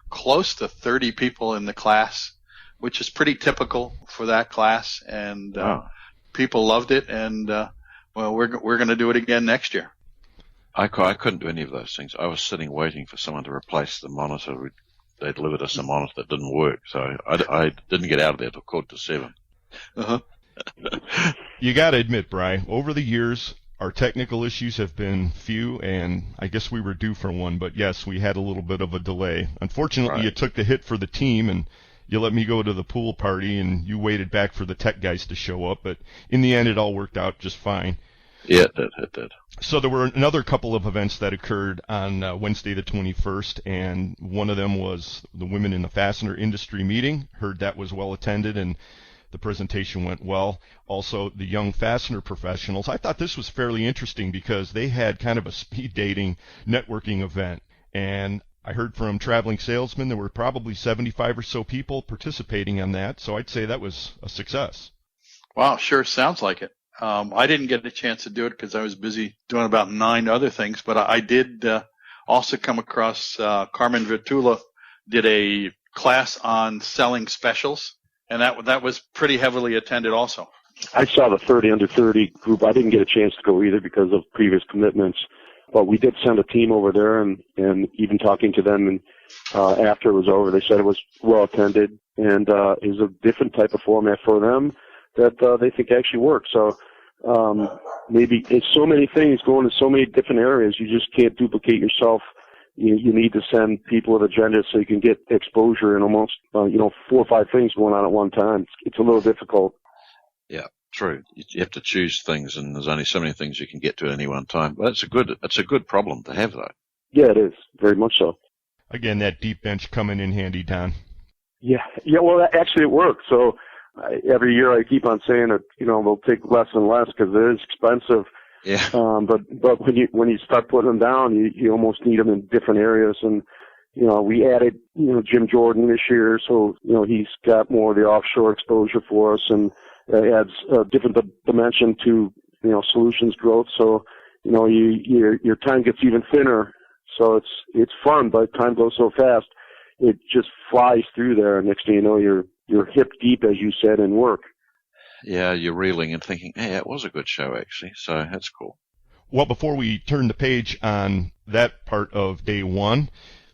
close to 30 people in the class, which is pretty typical for that class, and people loved it. And we're going to do it again next year. I couldn't do any of those things. I was sitting waiting for someone to replace the monitor. They delivered us a monitor that didn't work, so I didn't get out of there till 7:15. Uh-huh. You got to admit, Bri, over the years, our technical issues have been few, and I guess we were due for one, but yes, we had a little bit of a delay. Unfortunately, You took the hit for the team, and you let me go to the pool party, and you waited back for the tech guys to show up, but in the end, it all worked out just fine. Yeah, it did. So there were another couple of events that occurred on Wednesday the 21st, and one of them was the Women in the Fastener Industry meeting. Heard that was well attended, and the presentation went well. Also, the Young Fastener Professionals. I thought this was fairly interesting because they had kind of a speed dating networking event, and I heard from traveling salesmen there were probably 75 or so people participating on that, so I'd say that was a success. Wow, sure sounds like it. I didn't get a chance to do it because I was busy doing about 9 other things, but I did also come across Carmen Vertullo did a class on selling specials, and that was pretty heavily attended also. I saw the 30 under 30 group. I didn't get a chance to go either because of previous commitments, but we did send a team over there, and even talking to them, and after it was over, they said it was well attended and is a different type of format for them that they think actually works. So maybe it's so many things going in so many different areas, you just can't duplicate yourself. You need to send people with agendas so you can get exposure in almost 4 or 5 things going on at one time. It's a little difficult. Yeah, true. You have to choose things, and there's only so many things you can get to at any one time. But it's a good problem to have, though. Yeah, it is very much so. Again, that deep bench coming in handy, Don. Yeah. Well, actually, it works. So every year I keep on saying that they'll take less and less because it is expensive. Yeah. But when you start putting them down, you almost need them in different areas. And we added Jim Jordan this year, so he's got more of the offshore exposure for us, and adds a different dimension to solutions growth. So your time gets even thinner. So it's fun, but time goes so fast, it just flies through there. And next thing you know, you're hip deep, as you said, in work. Yeah, you're reeling and thinking, hey, it was a good show, actually, so that's cool. Well, before we turn the page on that part of day one,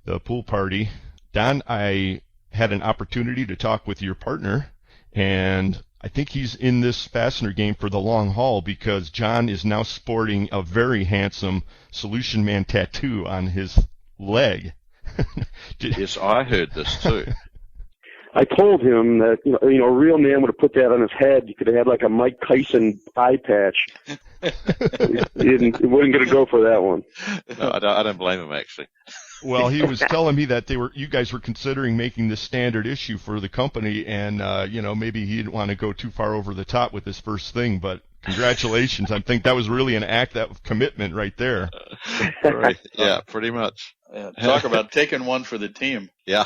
the pool party, Don, I had an opportunity to talk with your partner, and I think he's in this fastener game for the long haul because John is now sporting a very handsome Solution Man tattoo on his leg. Yes, I heard this too. I told him that, you know, a real man would have put that on his head. You could have had like a Mike Tyson eye patch. He wasn't going to go for that one. No, I don't blame him, actually. Well, he was telling me that you guys were considering making this standard issue for the company, and you know, maybe he didn't want to go too far over the top with this first thing, but congratulations. I think that was really an act of commitment right there. Right. Yeah, pretty much. Yeah, talk about taking one for the team. Yeah.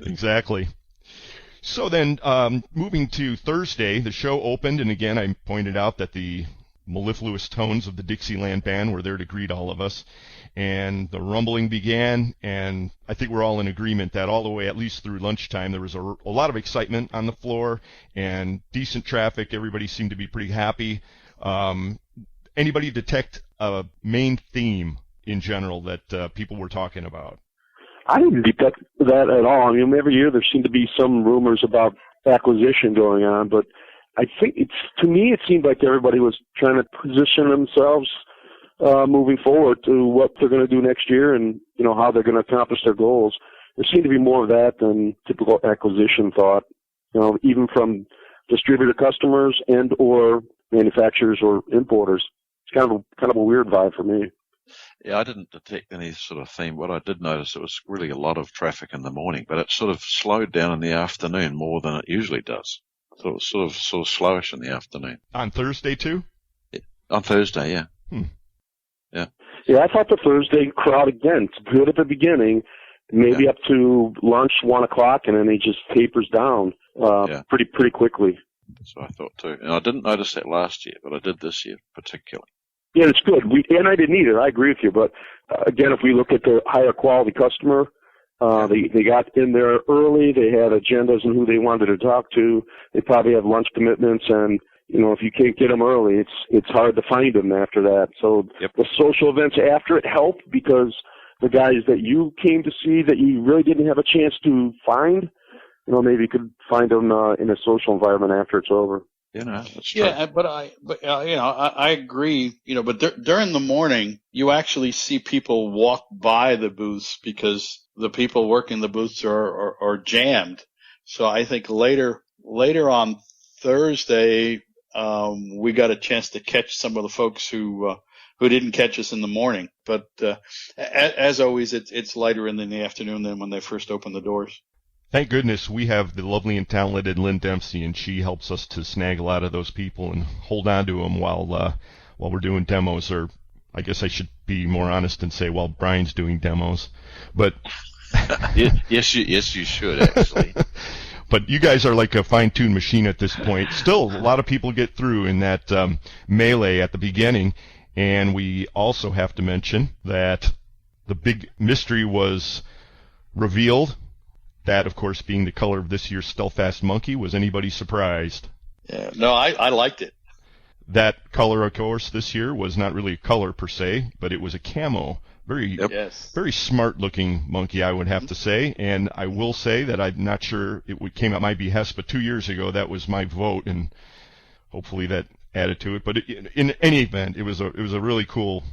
Exactly. So then, moving to Thursday, the show opened, and again, I pointed out that the mellifluous tones of the Dixieland Band were there to greet all of us, and the rumbling began, and I think we're all in agreement that all the way, at least through lunchtime, there was a lot of excitement on the floor and decent traffic. Everybody seemed to be pretty happy. Anybody detect a main theme in general that people were talking about? I didn't detect that at all. I mean, every year there seem to be some rumors about acquisition going on, but I think to me, it seemed like everybody was trying to position themselves moving forward to what they're going to do next year and, you know, how they're going to accomplish their goals. There seemed to be more of that than typical acquisition thought, you know, even from distributor customers and or manufacturers or importers. It's kind of a weird vibe for me. Yeah, I didn't detect any sort of theme. What I did notice, it was really a lot of traffic in the morning, but it sort of slowed down in the afternoon more than it usually does. So it was sort of slowish in the afternoon. On Thursday too? Yeah. On Thursday, yeah. Yeah. Yeah, I thought the Thursday crowd, again, it's good at the beginning, maybe up to lunch, 1 o'clock, and then it just tapers down pretty quickly. That's what I thought too. And I didn't notice that last year, but I did this year particularly. Yeah, it's good. And I didn't either. I agree with you. But again, if we look at the higher quality customer, they got in there early. They had agendas and who they wanted to talk to. They probably have lunch commitments, and you know, if you can't get them early, it's hard to find them after that. So the social events after it helped because the guys that you came to see that you really didn't have a chance to find, you know, maybe you could find them in a social environment after it's over. You know, that's true. Yeah, but I agree. You know, but during the morning, you actually see people walk by the booths because the people working the booths are jammed. So I think later on Thursday, we got a chance to catch some of the folks who didn't catch us in the morning. But as always, it's lighter in the afternoon than when they first open the doors. Thank goodness we have the lovely and talented Lynn Dempsey, and she helps us to snag a lot of those people and hold on to them while we're doing demos. Or I guess I should be more honest and say while Brian's doing demos. But yes, you should actually. But you guys are like a fine-tuned machine at this point. Still, a lot of people get through in that melee at the beginning, and we also have to mention that the big mystery was revealed. That, of course, being the color of this year's Stealthfast Monkey. Was anybody surprised? Yeah, no, I liked it. That color, of course, this year was not really a color per se, but it was a camo. Very smart-looking monkey, I would have to say. And I will say that I'm not sure it came at my behest, but 2 years ago that was my vote, and hopefully that added to it. But in any event, it was a really cool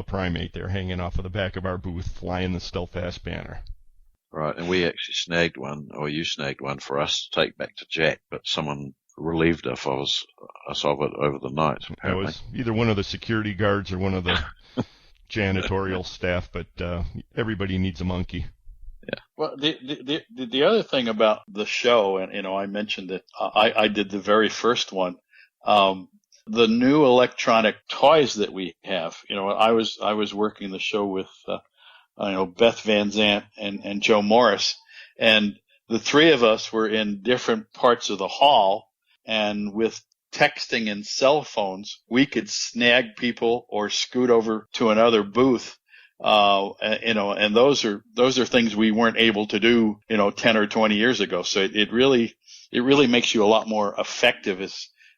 primate there hanging off of the back of our booth, flying the Stealthfast banner. Right, and we actually snagged one, or you snagged one for us to take back to Jack, but someone relieved us of it over the night. It was either one of the security guards or one of the janitorial staff, but everybody needs a monkey. Yeah. Well, the other thing about the show, and you know, I mentioned it. I did the very first one. The new electronic toys that we have. You know, I was working the show with. Beth Van Zant and Joe Morris, and the three of us were in different parts of the hall, and with texting and cell phones, we could snag people or scoot over to another booth, and those are things we weren't able to do, 10 or 20 years ago. So it really makes you a lot more effective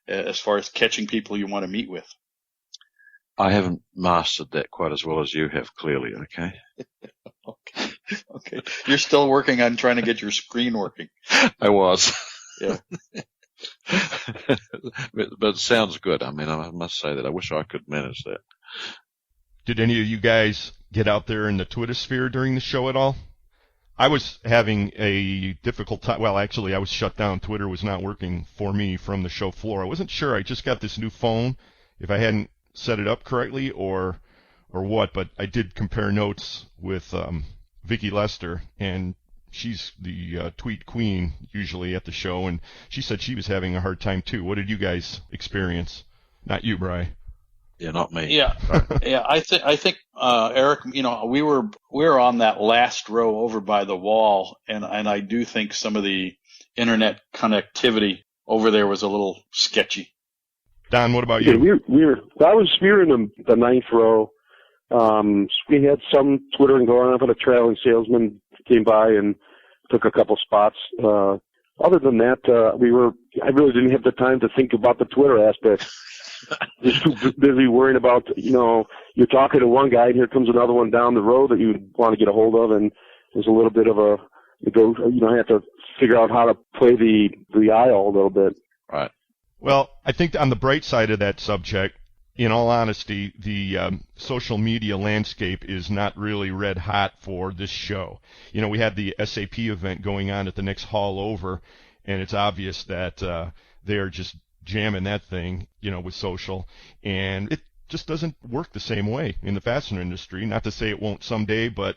as far as catching people you want to meet with. I haven't mastered that quite as well as you have, clearly, okay? Okay. You're still working on trying to get your screen working. I was. Yeah. But it sounds good. I mean, I must say that I wish I could manage that. Did any of you guys get out there in the Twitter sphere during the show at all? I was having a difficult time. Well, actually, I was shut down. Twitter was not working for me from the show floor. I wasn't sure. I just got this new phone, if I hadn't set it up correctly or what, but I did compare notes with Vicki Lester, and she's the tweet queen usually at the show, and she said she was having a hard time too. What did you guys experience? Not you, Bri. Yeah, not me. Yeah, yeah. I think Eric, we were on that last row over by the wall, and I do think some of the internet connectivity over there was a little sketchy. Don, what about you? Yeah, we were in the ninth row. We had some twittering going on, but a traveling salesman came by and took a couple spots. Other than that, I really didn't have the time to think about the Twitter aspect. Just too busy worrying about, you're talking to one guy and here comes another one down the road that you want to get a hold of, and there's a little bit of I have to figure out how to play the aisle a little bit. Right. Well, I think on the bright side of that subject, in all honesty, the social media landscape is not really red hot for this show. We had the SAP event going on at the next hall over, and it's obvious that they're just jamming that thing, with social, and it just doesn't work the same way in the fastener industry. Not to say it won't someday, but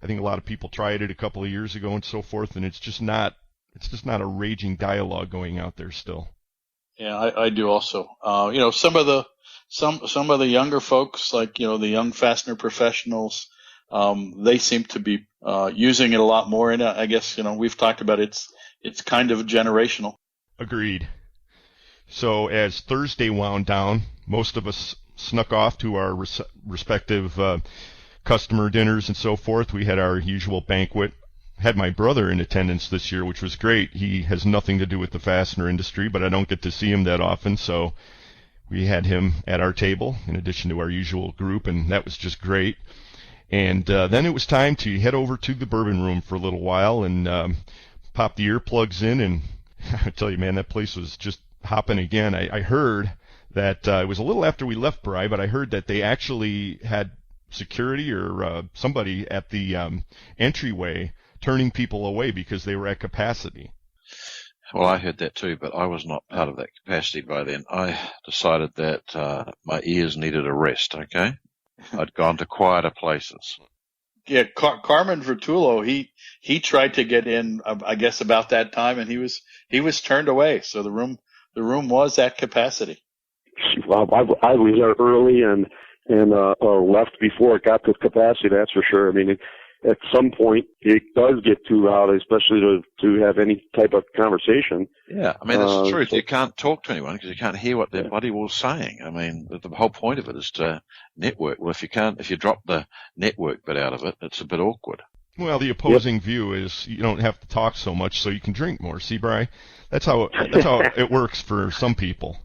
I think a lot of people tried it a couple of years ago and so forth, and it's just not a raging dialogue going out there still. Yeah, I do also. Some of the younger folks, like the young fastener professionals, they seem to be using it a lot more. And I guess we've talked about it's kind of generational. Agreed. So as Thursday wound down, most of us snuck off to our respective customer dinners and so forth. We had our usual banquet. Had my brother in attendance this year, which was great. He has nothing to do with the fastener industry, but I don't get to see him that often, so we had him at our table in addition to our usual group, and that was just great. And then it was time to head over to the bourbon room for a little while and pop the earplugs in, and I tell you, man, that place was just hopping again. I heard that it was a little after we left Bri, but I heard that they actually had security or somebody at the entryway turning people away because they were at capacity. Well, I heard that too, but I was not part of that capacity by then. I decided that my ears needed a rest, okay? I'd gone to quieter places. Yeah, Carmen Vertullo, he tried to get in, I guess, about that time, and he was turned away. So the room was at capacity. Well, I was there early and left before it got to capacity. That's for sure. I mean, at some point it does get too loud, especially to have any type of conversation. Yeah, I mean, that's the truth. You can't talk to anyone because you can't hear what their body was saying. I mean, the whole point of it is to network. Well, if you drop the network bit out of it, it's a bit awkward. Well, the opposing view is you don't have to talk so much so you can drink more. See, Bri? That's how it works for some people.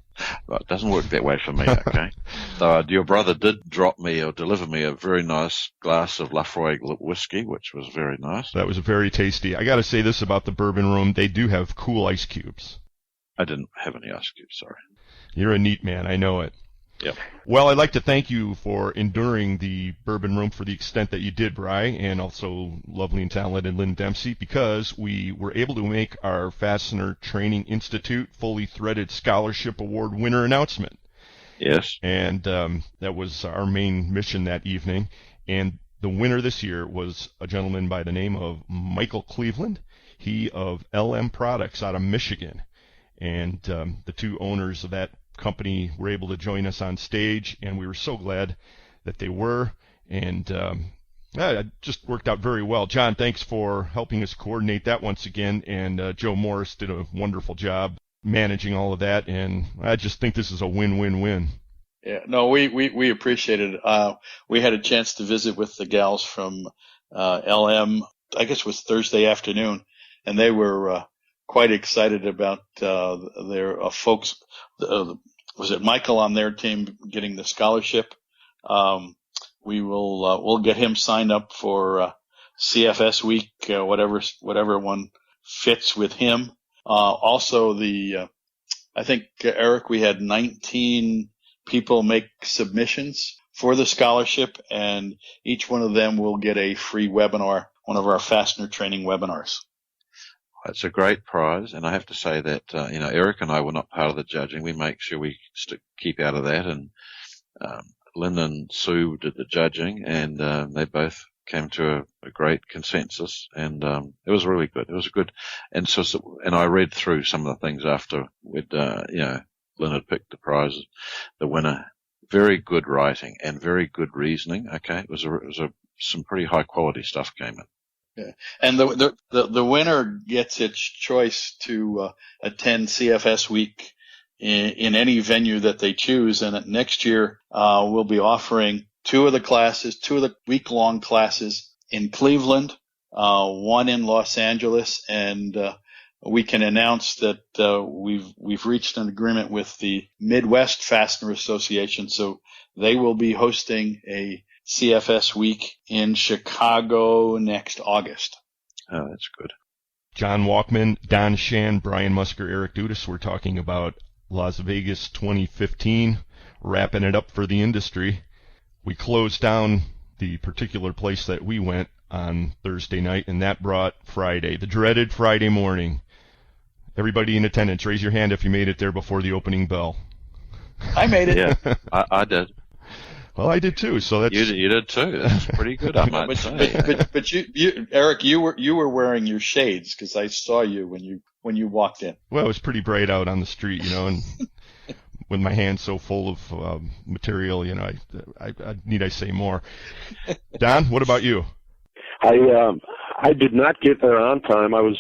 Well, it doesn't work that way for me, okay? So your brother did drop me or deliver me a very nice glass of Lafroy whiskey, which was very nice. That was very tasty. I got to say this about the bourbon room. They do have cool ice cubes. I didn't have any ice cubes, sorry. You're a neat man. I know it. Yep. Well, I'd like to thank you for enduring the bourbon room for the extent that you did, Bri, and also lovely and talented Lynn Dempsey, because we were able to make our Fastener Training Institute Fully Threaded Scholarship Award winner announcement. Yes. And that was our main mission that evening. And the winner this year was a gentleman by the name of Michael Cleveland. He of LM Products out of Michigan. And the two owners of that company were able to join us on stage, and we were so glad that they were, and it just worked out very well. John, thanks for helping us coordinate that once again, and Joe Morris did a wonderful job managing all of that, and I just think this is a win-win-win. Yeah, no, we appreciate it. We had a chance to visit with the gals from LM, I guess it was Thursday afternoon, and they were quite excited about their folks. Was it Michael on their team getting the scholarship? We'll get him signed up for CFS week, whatever one fits with him. Also, I think Eric, we had 19 people make submissions for the scholarship, and each one of them will get a free webinar one of our Fastener Training webinars. It's a great prize, and I have to say that Eric and I were not part of the judging. We make sure we keep out of that, and Lynn and Sue did the judging, and they both came to a great consensus, and it was really good. It was good, and I read through some of the things after Lynn had picked the prizes, the winner. Very good writing and very good reasoning. Okay, it was some pretty high quality stuff came in. Yeah. And the winner gets its choice to attend CFS Week in any venue that they choose. And next year, we'll be offering two of the week-long classes in Cleveland, one in Los Angeles, and we can announce that we've reached an agreement with the Midwest Fastener Association, so they will be hosting a CFS Week in Chicago next August. Oh, that's good. John Wachman, Don Shan, Brian Musker, Eric Dudas. We're talking about Las Vegas 2015, wrapping it up for the industry. We closed down the particular place that we went on Thursday night, and that brought Friday, the dreaded Friday morning. Everybody in attendance, raise your hand if you made it there before the opening bell. I made it. Yeah, I did. Well, I did too. So that's you did too. That's pretty good, I might say. But you, Eric, you were wearing your shades because I saw you when you walked in. Well, it was pretty bright out on the street, and with my hands so full of material, I need I say more. Don, what about you? I did not get there on time. I was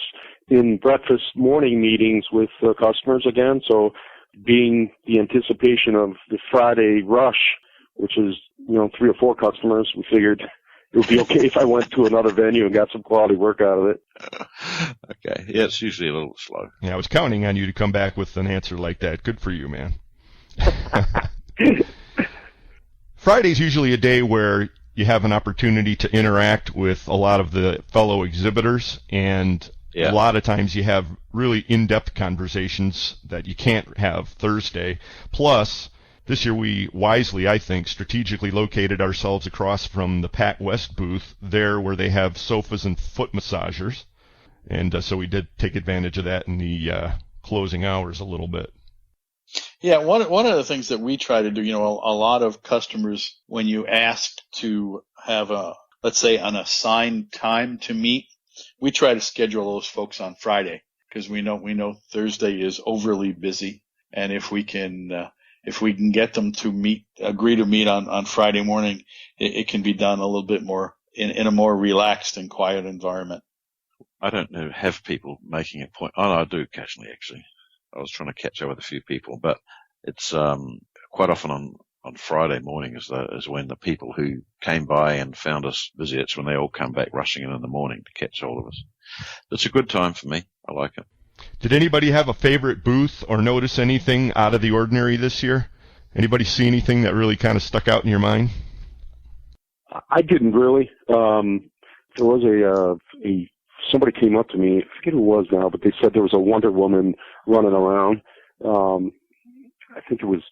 in breakfast morning meetings with customers again, so being the anticipation of the Friday rush, which is 3 or 4 customers, we figured it would be okay if I went to another venue and got some quality work out of it. Okay. Yeah, it's usually a little slow. Yeah, I was counting on you to come back with an answer like that. Good for you, man. Friday's usually a day where you have an opportunity to interact with a lot of the fellow exhibitors, and a lot of times you have really in-depth conversations that you can't have Thursday. Plus, this year we wisely, I think, strategically located ourselves across from the Pat West booth there where they have sofas and foot massagers. And so we did take advantage of that in the closing hours a little bit. Yeah, one of the things that we try to do, a lot of customers, when you ask to have let's say an assigned time to meet, we try to schedule those folks on Friday because we know Thursday is overly busy, and if we can get them to agree to meet on Friday morning, it can be done a little bit more in a more relaxed and quiet environment. I don't have people making a point. Oh, no, I do occasionally, actually. I was trying to catch up with a few people, but it's quite often on Friday morning is when the people who came by and found us busy, it's when they all come back rushing in the morning to catch hold of us. It's a good time for me. I like it. Did anybody have a favorite booth or notice anything out of the ordinary this year? Anybody see anything that really kind of stuck out in your mind? I didn't really. There was somebody came up to me, I forget who it was now, but they said there was a Wonder Woman running around. I think it was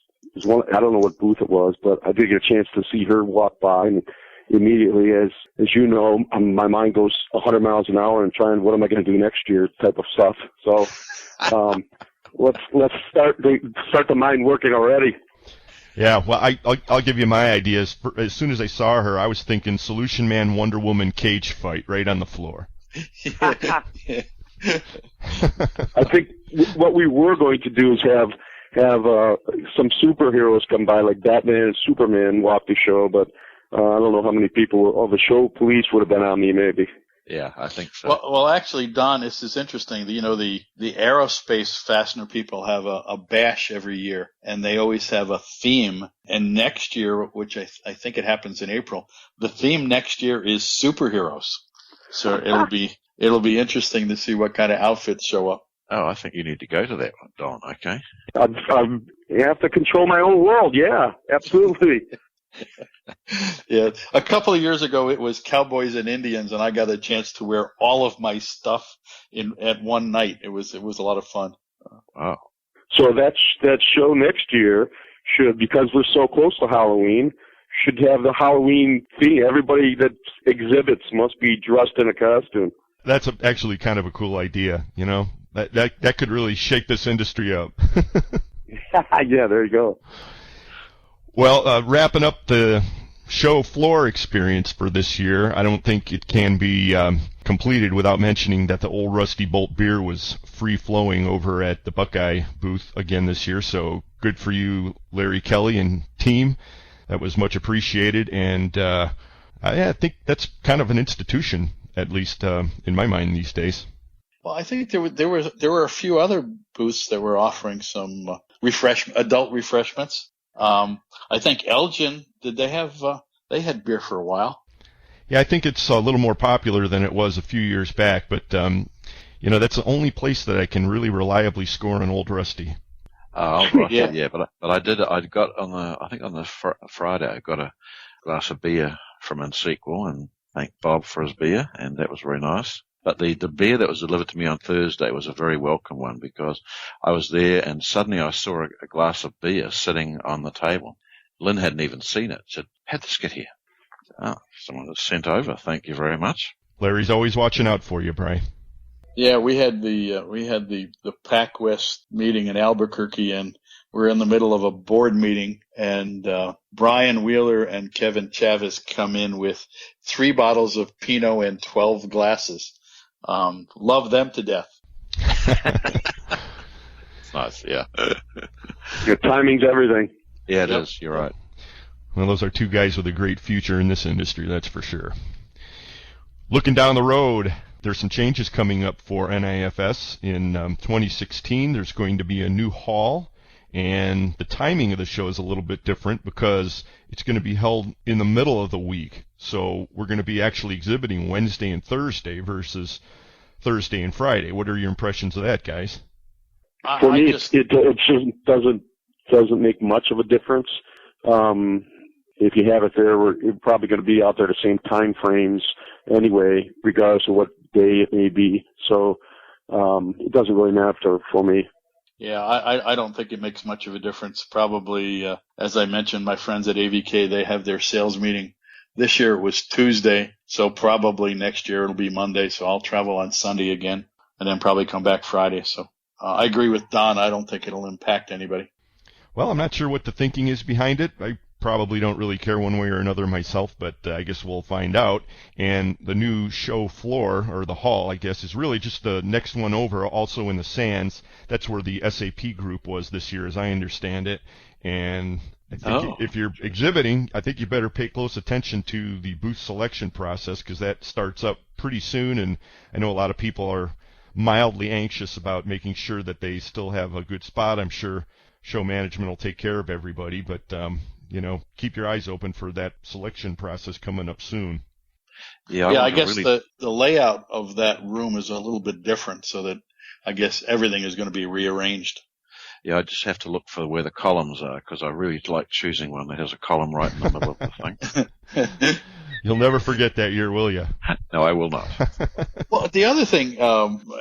one, I don't know what booth it was, but I did get a chance to see her walk by, and immediately, as you know, my mind goes 100 miles an hour and trying, what am I going to do next year type of stuff. So let's start the mind working already. Yeah, well, I'll give you my ideas. As soon as I saw her, I was thinking Solution Man Wonder Woman cage fight right on the floor. I think what we were going to do is have some superheroes come by, like Batman and Superman, walk the show, but I don't know how many people, the show police would have been on me, maybe. Yeah, I think so. Well, actually, Don, this is interesting. The aerospace fastener people have a bash every year, and they always have a theme. And next year, which I think it happens in April, the theme next year is superheroes. So it'll be interesting to see what kind of outfits show up. Oh, I think you need to go to that one, Don. Okay. I have to control my own world. Yeah, absolutely. Yeah, a couple of years ago it was Cowboys and Indians, and I got a chance to wear all of my stuff at one night. It was a lot of fun. Wow. So that show next year should, because we're so close to Halloween, should have the Halloween theme. Everybody that exhibits must be dressed in a costume. That's actually kind of a cool idea, you know. That could really shake this industry up. Yeah, there you go. Well, wrapping up the show floor experience for this year, I don't think it can be completed without mentioning that the Old Rusty Bolt beer was free-flowing over at the Buckeye booth again this year, so good for you, Larry Kelly and team. That was much appreciated, and I think that's kind of an institution, at least in my mind these days. Well, I think there were a few other booths that were offering some adult refreshments. I think Elgin, did they have? They had beer for a while. Yeah, I think it's a little more popular than it was a few years back, but that's the only place that I can really reliably score an Old Rusty. Yeah, but I got on the Friday I got a glass of beer from Unsequel and thanked Bob for his beer, and that was very nice. But the beer that was delivered to me on Thursday was a very welcome one, because I was there and suddenly I saw a glass of beer sitting on the table. Lynn hadn't even seen it. Said, "How'd this get here?" Oh, someone was sent over. Thank you very much. Larry's always watching out for you, Brian. Yeah, we had the PAC West meeting in Albuquerque, and we're in the middle of a board meeting, and Brian Wheeler and Kevin Chavez come in with 3 bottles of Pinot and 12 glasses. Love them to death. It's nice, yeah. Your timing's everything. Yeah, it is. You're right. Well, those are 2 guys with a great future in this industry, that's for sure. Looking down the road, there's some changes coming up for NIFS in 2016. There's going to be a new hall, and the timing of the show is a little bit different because it's going to be held in the middle of the week. So we're going to be actually exhibiting Wednesday and Thursday versus Thursday and Friday. What are your impressions of that, guys? For me, it just doesn't make much of a difference. If you have it there, we're probably going to be out there the same time frames anyway, regardless of what day it may be. So it doesn't really matter for me. Yeah, I don't think it makes much of a difference. Probably, as I mentioned, my friends at AVK, they have their sales meeting. This year it was Tuesday, so probably next year it'll be Monday, so I'll travel on Sunday again and then probably come back Friday. So I agree with Don. I don't think it'll impact anybody. Well, I'm not sure what the thinking is behind it. I probably don't really care one way or another myself, but I guess we'll find out. And the new show floor, or the hall, I guess, is really just the next one over, also in the Sands. That's where the SAP group was this year, as I understand it. And I think if you're exhibiting, I think you better pay close attention to the booth selection process, because that starts up pretty soon, and I know a lot of people are mildly anxious about making sure that they still have a good spot. I'm sure show management will take care of everybody, but keep your eyes open for that selection process coming up soon. Yeah, I guess the layout of that room is a little bit different, so that I guess everything is going to be rearranged. Yeah, I just have to look for where the columns are, because I really like choosing one that has a column right in the middle of the thing. You'll never forget that year, will you? No, I will not. Well, the other thing,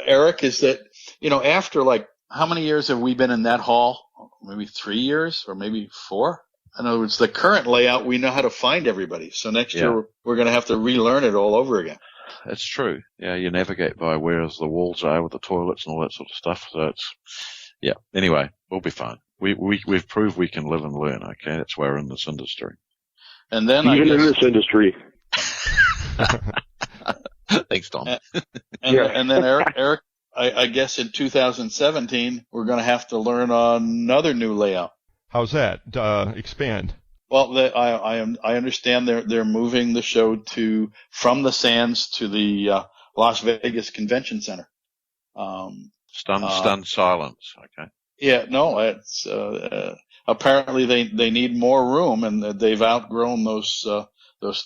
Eric, is that, after how many years have we been in that hall? Maybe 3 years or maybe 4? In other words, the current layout, we know how to find everybody. So next year, we're going to have to relearn it all over again. That's true. Yeah, you navigate by where the walls are with the toilets and all that sort of stuff. So anyway, we'll be fine. We've proved we can live and learn, okay? That's why we're in this industry. And then in this industry. Thanks, Tom. And then Eric, I guess in 2017, we're going to have to learn another new layout. How's that? Expand. Well, I understand they're moving the show from the Sands to the Las Vegas Convention Center. Stunned silence. Okay. Yeah, no, it's apparently they need more room, and they've outgrown those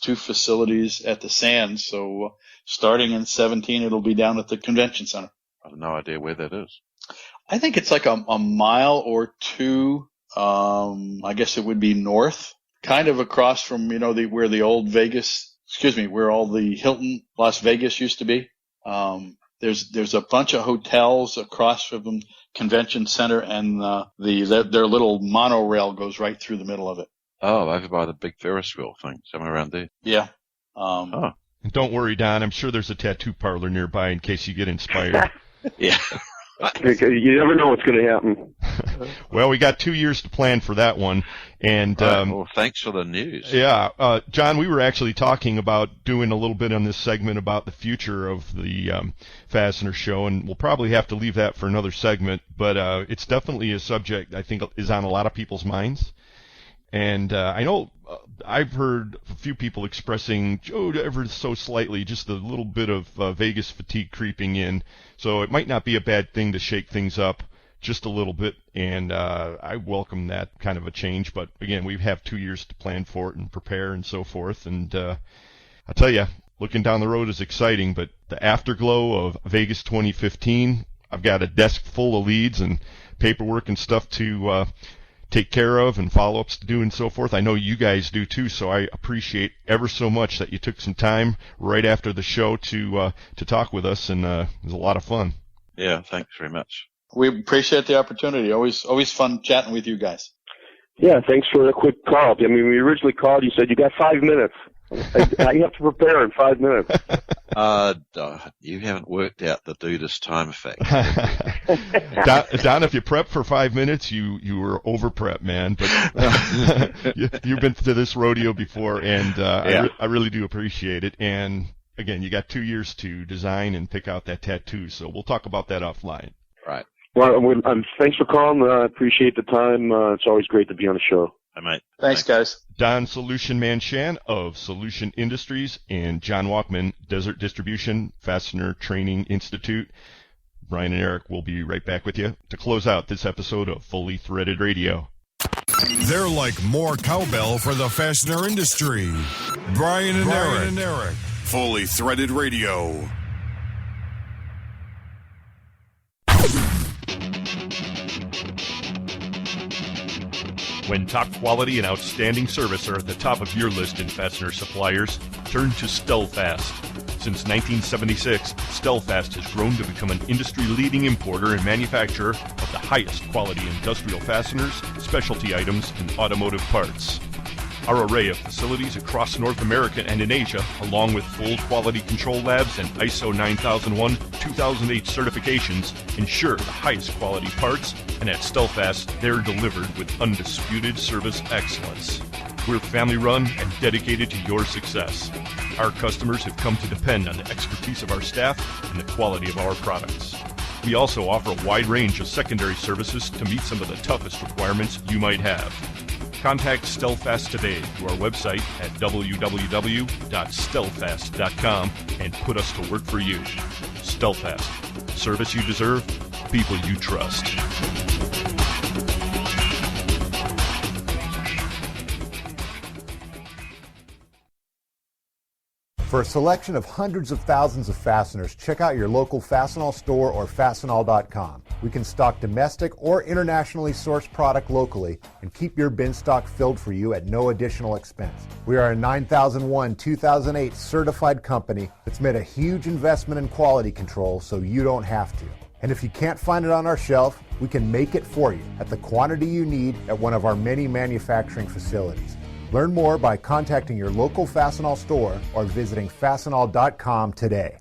2 facilities at the Sands. So starting in 2017, it'll be down at the Convention Center. I have no idea where that is. I think it's like a mile or 2. I guess it would be north, kind of across from, where the old where all the Hilton Las Vegas used to be. There's a bunch of hotels across from the Convention Center, and their little monorail goes right through the middle of it. Oh, over by the big Ferris wheel thing, somewhere around there. Yeah. And don't worry, Don. I'm sure there's a tattoo parlor nearby in case you get inspired. Yeah. You never know what's going to happen. Well, we got 2 years to plan for that one. And well, thanks for the news. Yeah. John, we were actually talking about doing a little bit on this segment about the future of the Fastener Show, and we'll probably have to leave that for another segment. But it's definitely a subject I think is on a lot of people's minds. And I know I've heard a few people expressing, ever so slightly, just a little bit of Vegas fatigue creeping in. So it might not be a bad thing to shake things up just a little bit. And I welcome that kind of a change. But again, we have 2 years to plan for it and prepare and so forth. And I tell you, looking down the road is exciting. But the afterglow of Vegas 2015, I've got a desk full of leads and paperwork and stuff to take care of and follow-ups to do and so forth. I know you guys do too, so I appreciate ever so much that you took some time right after the show to talk with us, and it was a lot of fun. Yeah, thanks very much. We appreciate the opportunity. Always fun chatting with you guys. Yeah, thanks for a quick call. I mean, when we originally called, you said you got 5 minutes. You have to prepare in 5 minutes. You haven't worked out the Dudas time effect. Don, if you prep for 5 minutes, you were over prep, man. But you've been to this rodeo before, and I really do appreciate it. And again, you got 2 years to design and pick out that tattoo, so we'll talk about that offline. Right. Well, thanks for calling. I appreciate the time. It's always great to be on the show. Hi, mate. Thanks, guys. Don Solution Man Shan of Solution Industries and John Wachman, Desert Distribution, Fastener Training Institute. Brian and Eric will be right back with you to close out this episode of Fully Threaded Radio. They're like more cowbell for the fastener industry. Brian and Eric. Fully Threaded Radio. When top quality and outstanding service are at the top of your list in fastener suppliers, turn to Stelfast. Since 1976, Stelfast has grown to become an industry-leading importer and manufacturer of the highest quality industrial fasteners, specialty items, and automotive parts. Our array of facilities across North America and in Asia, along with full quality control labs and ISO 9001-2008 certifications, ensure the highest quality parts, and at Stelfast, they're delivered with undisputed service excellence. We're family-run and dedicated to your success. Our customers have come to depend on the expertise of our staff and the quality of our products. We also offer a wide range of secondary services to meet some of the toughest requirements you might have. Contact Stelfast today through our website at www.stelfast.com and put us to work for you. Stelfast. Service you deserve, people you trust. For a selection of hundreds of thousands of fasteners, check out your local Fastenal store or Fastenal.com. We can stock domestic or internationally sourced product locally and keep your bin stock filled for you at no additional expense. We are a 9001-2008 certified company that's made a huge investment in quality control so you don't have to. And if you can't find it on our shelf, we can make it for you at the quantity you need at one of our many manufacturing facilities. Learn more by contacting your local Fastenal store or visiting Fastenal.com today.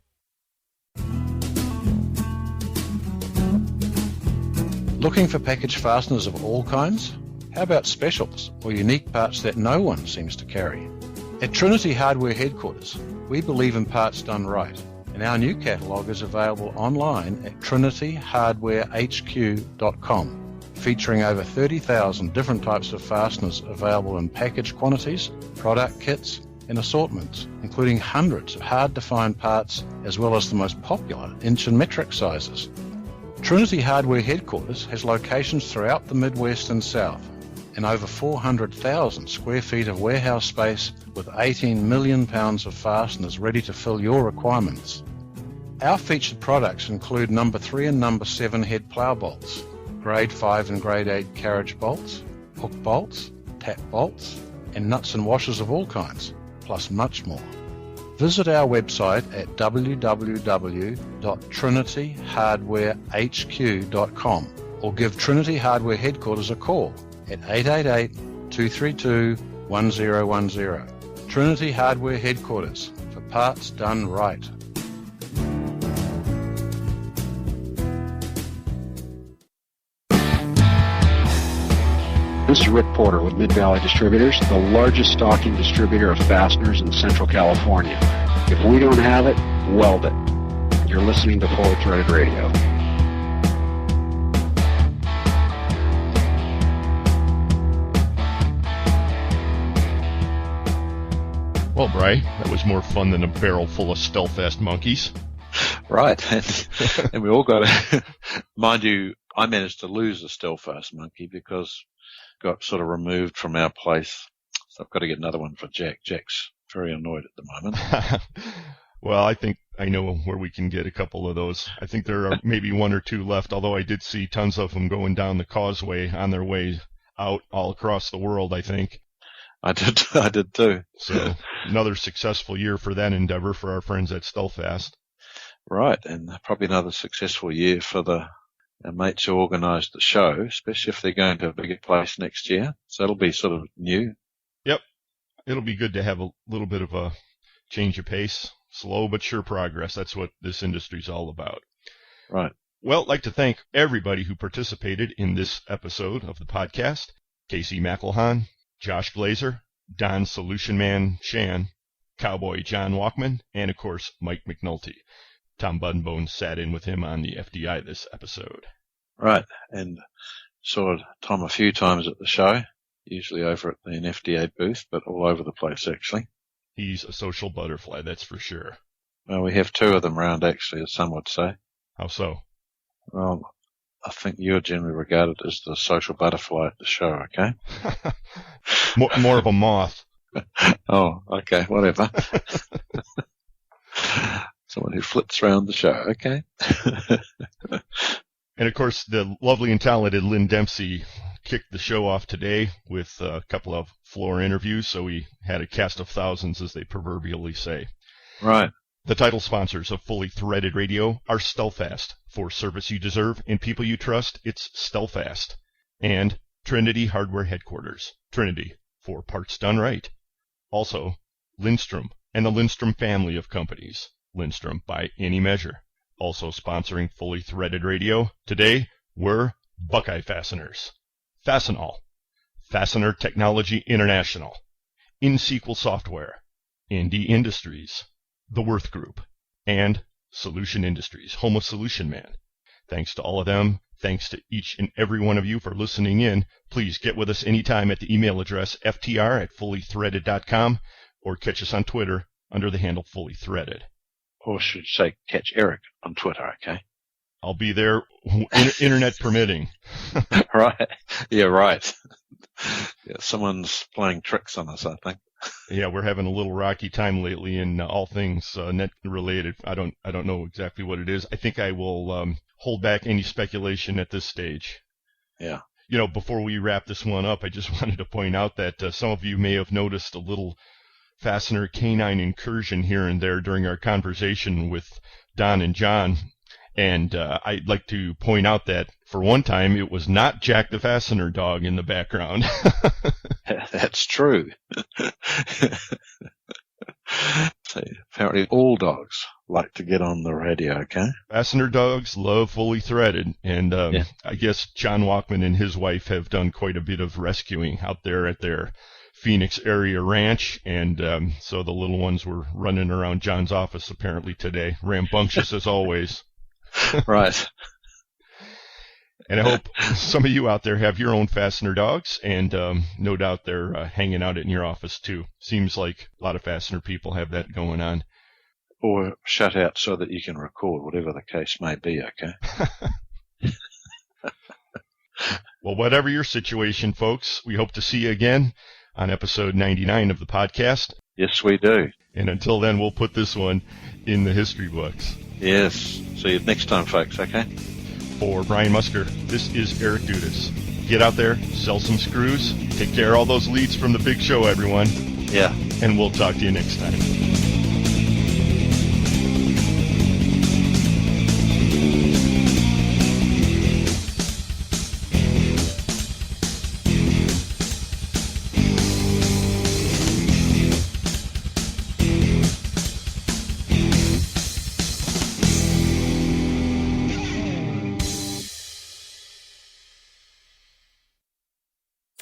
Looking for package fasteners of all kinds? How about specials or unique parts that no one seems to carry? At Trinity Hardware Headquarters, we believe in parts done right, and our new catalogue is available online at trinityhardwarehq.com. featuring over 30,000 different types of fasteners available in package quantities, product kits, and assortments, including hundreds of hard-to-find parts as well as the most popular inch and metric sizes. Trinity Hardware Headquarters has locations throughout the Midwest and South and over 400,000 square feet of warehouse space with 18 million pounds of fasteners ready to fill your requirements. Our featured products include number 3 and number 7 head plow bolts, grade 5 and grade 8 carriage bolts, hook bolts, tap bolts, and nuts and washers of all kinds, plus much more. Visit our website at www.trinityhardwarehq.com or give Trinity Hardware Headquarters a call at 888-232-2222. 1010. Trinity Hardware Headquarters, for parts done right. This is Rick Porter with Mid-Valley Distributors, the largest stocking distributor of fasteners in Central California. If we don't have it, weld it. You're listening to Fully Threaded Radio. Well, Bri, that was more fun than a barrel full of Stelfast monkeys. Right. And we all got to, mind you, I managed to lose a Stelfast monkey because it got sort of removed from our place. So I've got to get another one for Jack. Jack's very annoyed at the moment. Well, I think I know where we can get a couple of those. I think there are maybe one or two left, although I did see tons of them going down the causeway on their way out all across the world, I think. I did too. So another successful year for that endeavor for our friends at Stelfast. Right, and probably another successful year for our mates who organised the show, especially if they're going to a bigger place next year. So it'll be sort of new. Yep. It'll be good to have a little bit of a change of pace. Slow but sure progress. That's what this industry's all about. Right. Well, I'd like to thank everybody who participated in this episode of the podcast. Casey McIlhon, Josh Glaser, Don Solution Man Shan, Cowboy John Wachman, and of course Mike McNulty. Tom Buddenbohn sat in with him on the FDI this episode. Right, and saw Tom a few times at the show, usually over at the NFDA booth, but all over the place actually. He's a social butterfly, that's for sure. Well, we have two of them around actually, as some would say. How so? Well, I think you're generally regarded as the social butterfly at the show, okay? More of a moth. Oh, okay, whatever. Someone who flits around the show, okay? And of course, the lovely and talented Lynn Dempsey kicked the show off today with a couple of floor interviews, so we had a cast of thousands, as they proverbially say. Right. The title sponsors of Fully Threaded Radio are Stelfast. For service you deserve and people you trust, it's Stelfast. And Trinity Hardware Headquarters. Trinity, for parts done right. Also, Lindstrom and the Lindstrom family of companies. Lindstrom by any measure. Also sponsoring Fully Threaded Radio. Today, we're Buckeye Fasteners. Fastenal. Fastener Technology International. InSequel Software. Indie Industries. The Worth Group, and Solution Industries, home of Solution Man. Thanks to all of them. Thanks to each and every one of you for listening in. Please get with us anytime at the email address ftr@fullythreaded.com or catch us on Twitter under the handle Fully Threaded. Or should say catch Eric on Twitter, okay? I'll be there, internet permitting. Right. Yeah, right. Yeah, someone's playing tricks on us, I think. Yeah, we're having a little rocky time lately in all things net related. I don't know exactly what it is. I think I will hold back any speculation at this stage. Yeah. You know, before we wrap this one up, I just wanted to point out that some of you may have noticed a little fastener canine incursion here and there during our conversation with Don and John. And I'd like to point out that, for one time, it was not Jack the Fastener dog in the background. That's true. So, apparently all dogs like to get on the radio, okay? Fastener dogs love Fully Threaded. And yeah. I guess John Wachman and his wife have done quite a bit of rescuing out there at their Phoenix area ranch. And so the little ones were running around John's office apparently today, rambunctious as always. Right. And I hope some of you out there have your own fastener dogs, and no doubt they're hanging out in your office too. Seems like a lot of fastener people have that going on. Or shut out so that you can record, whatever the case may be, okay? Well, whatever your situation, folks, we hope to see you again on episode 99 of the podcast. Yes, we do. And until then, we'll put this one in the history books. Yes. See you next time, folks, okay? For Brian Musker, this is Eric Dudas. Get out there, sell some screws, take care of all those leads from the big show, everyone. Yeah. And we'll talk to you next time.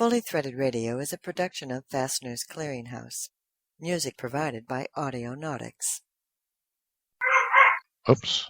Fully Threaded Radio is a production of Fasteners Clearinghouse. Music provided by Audionautics. Oops.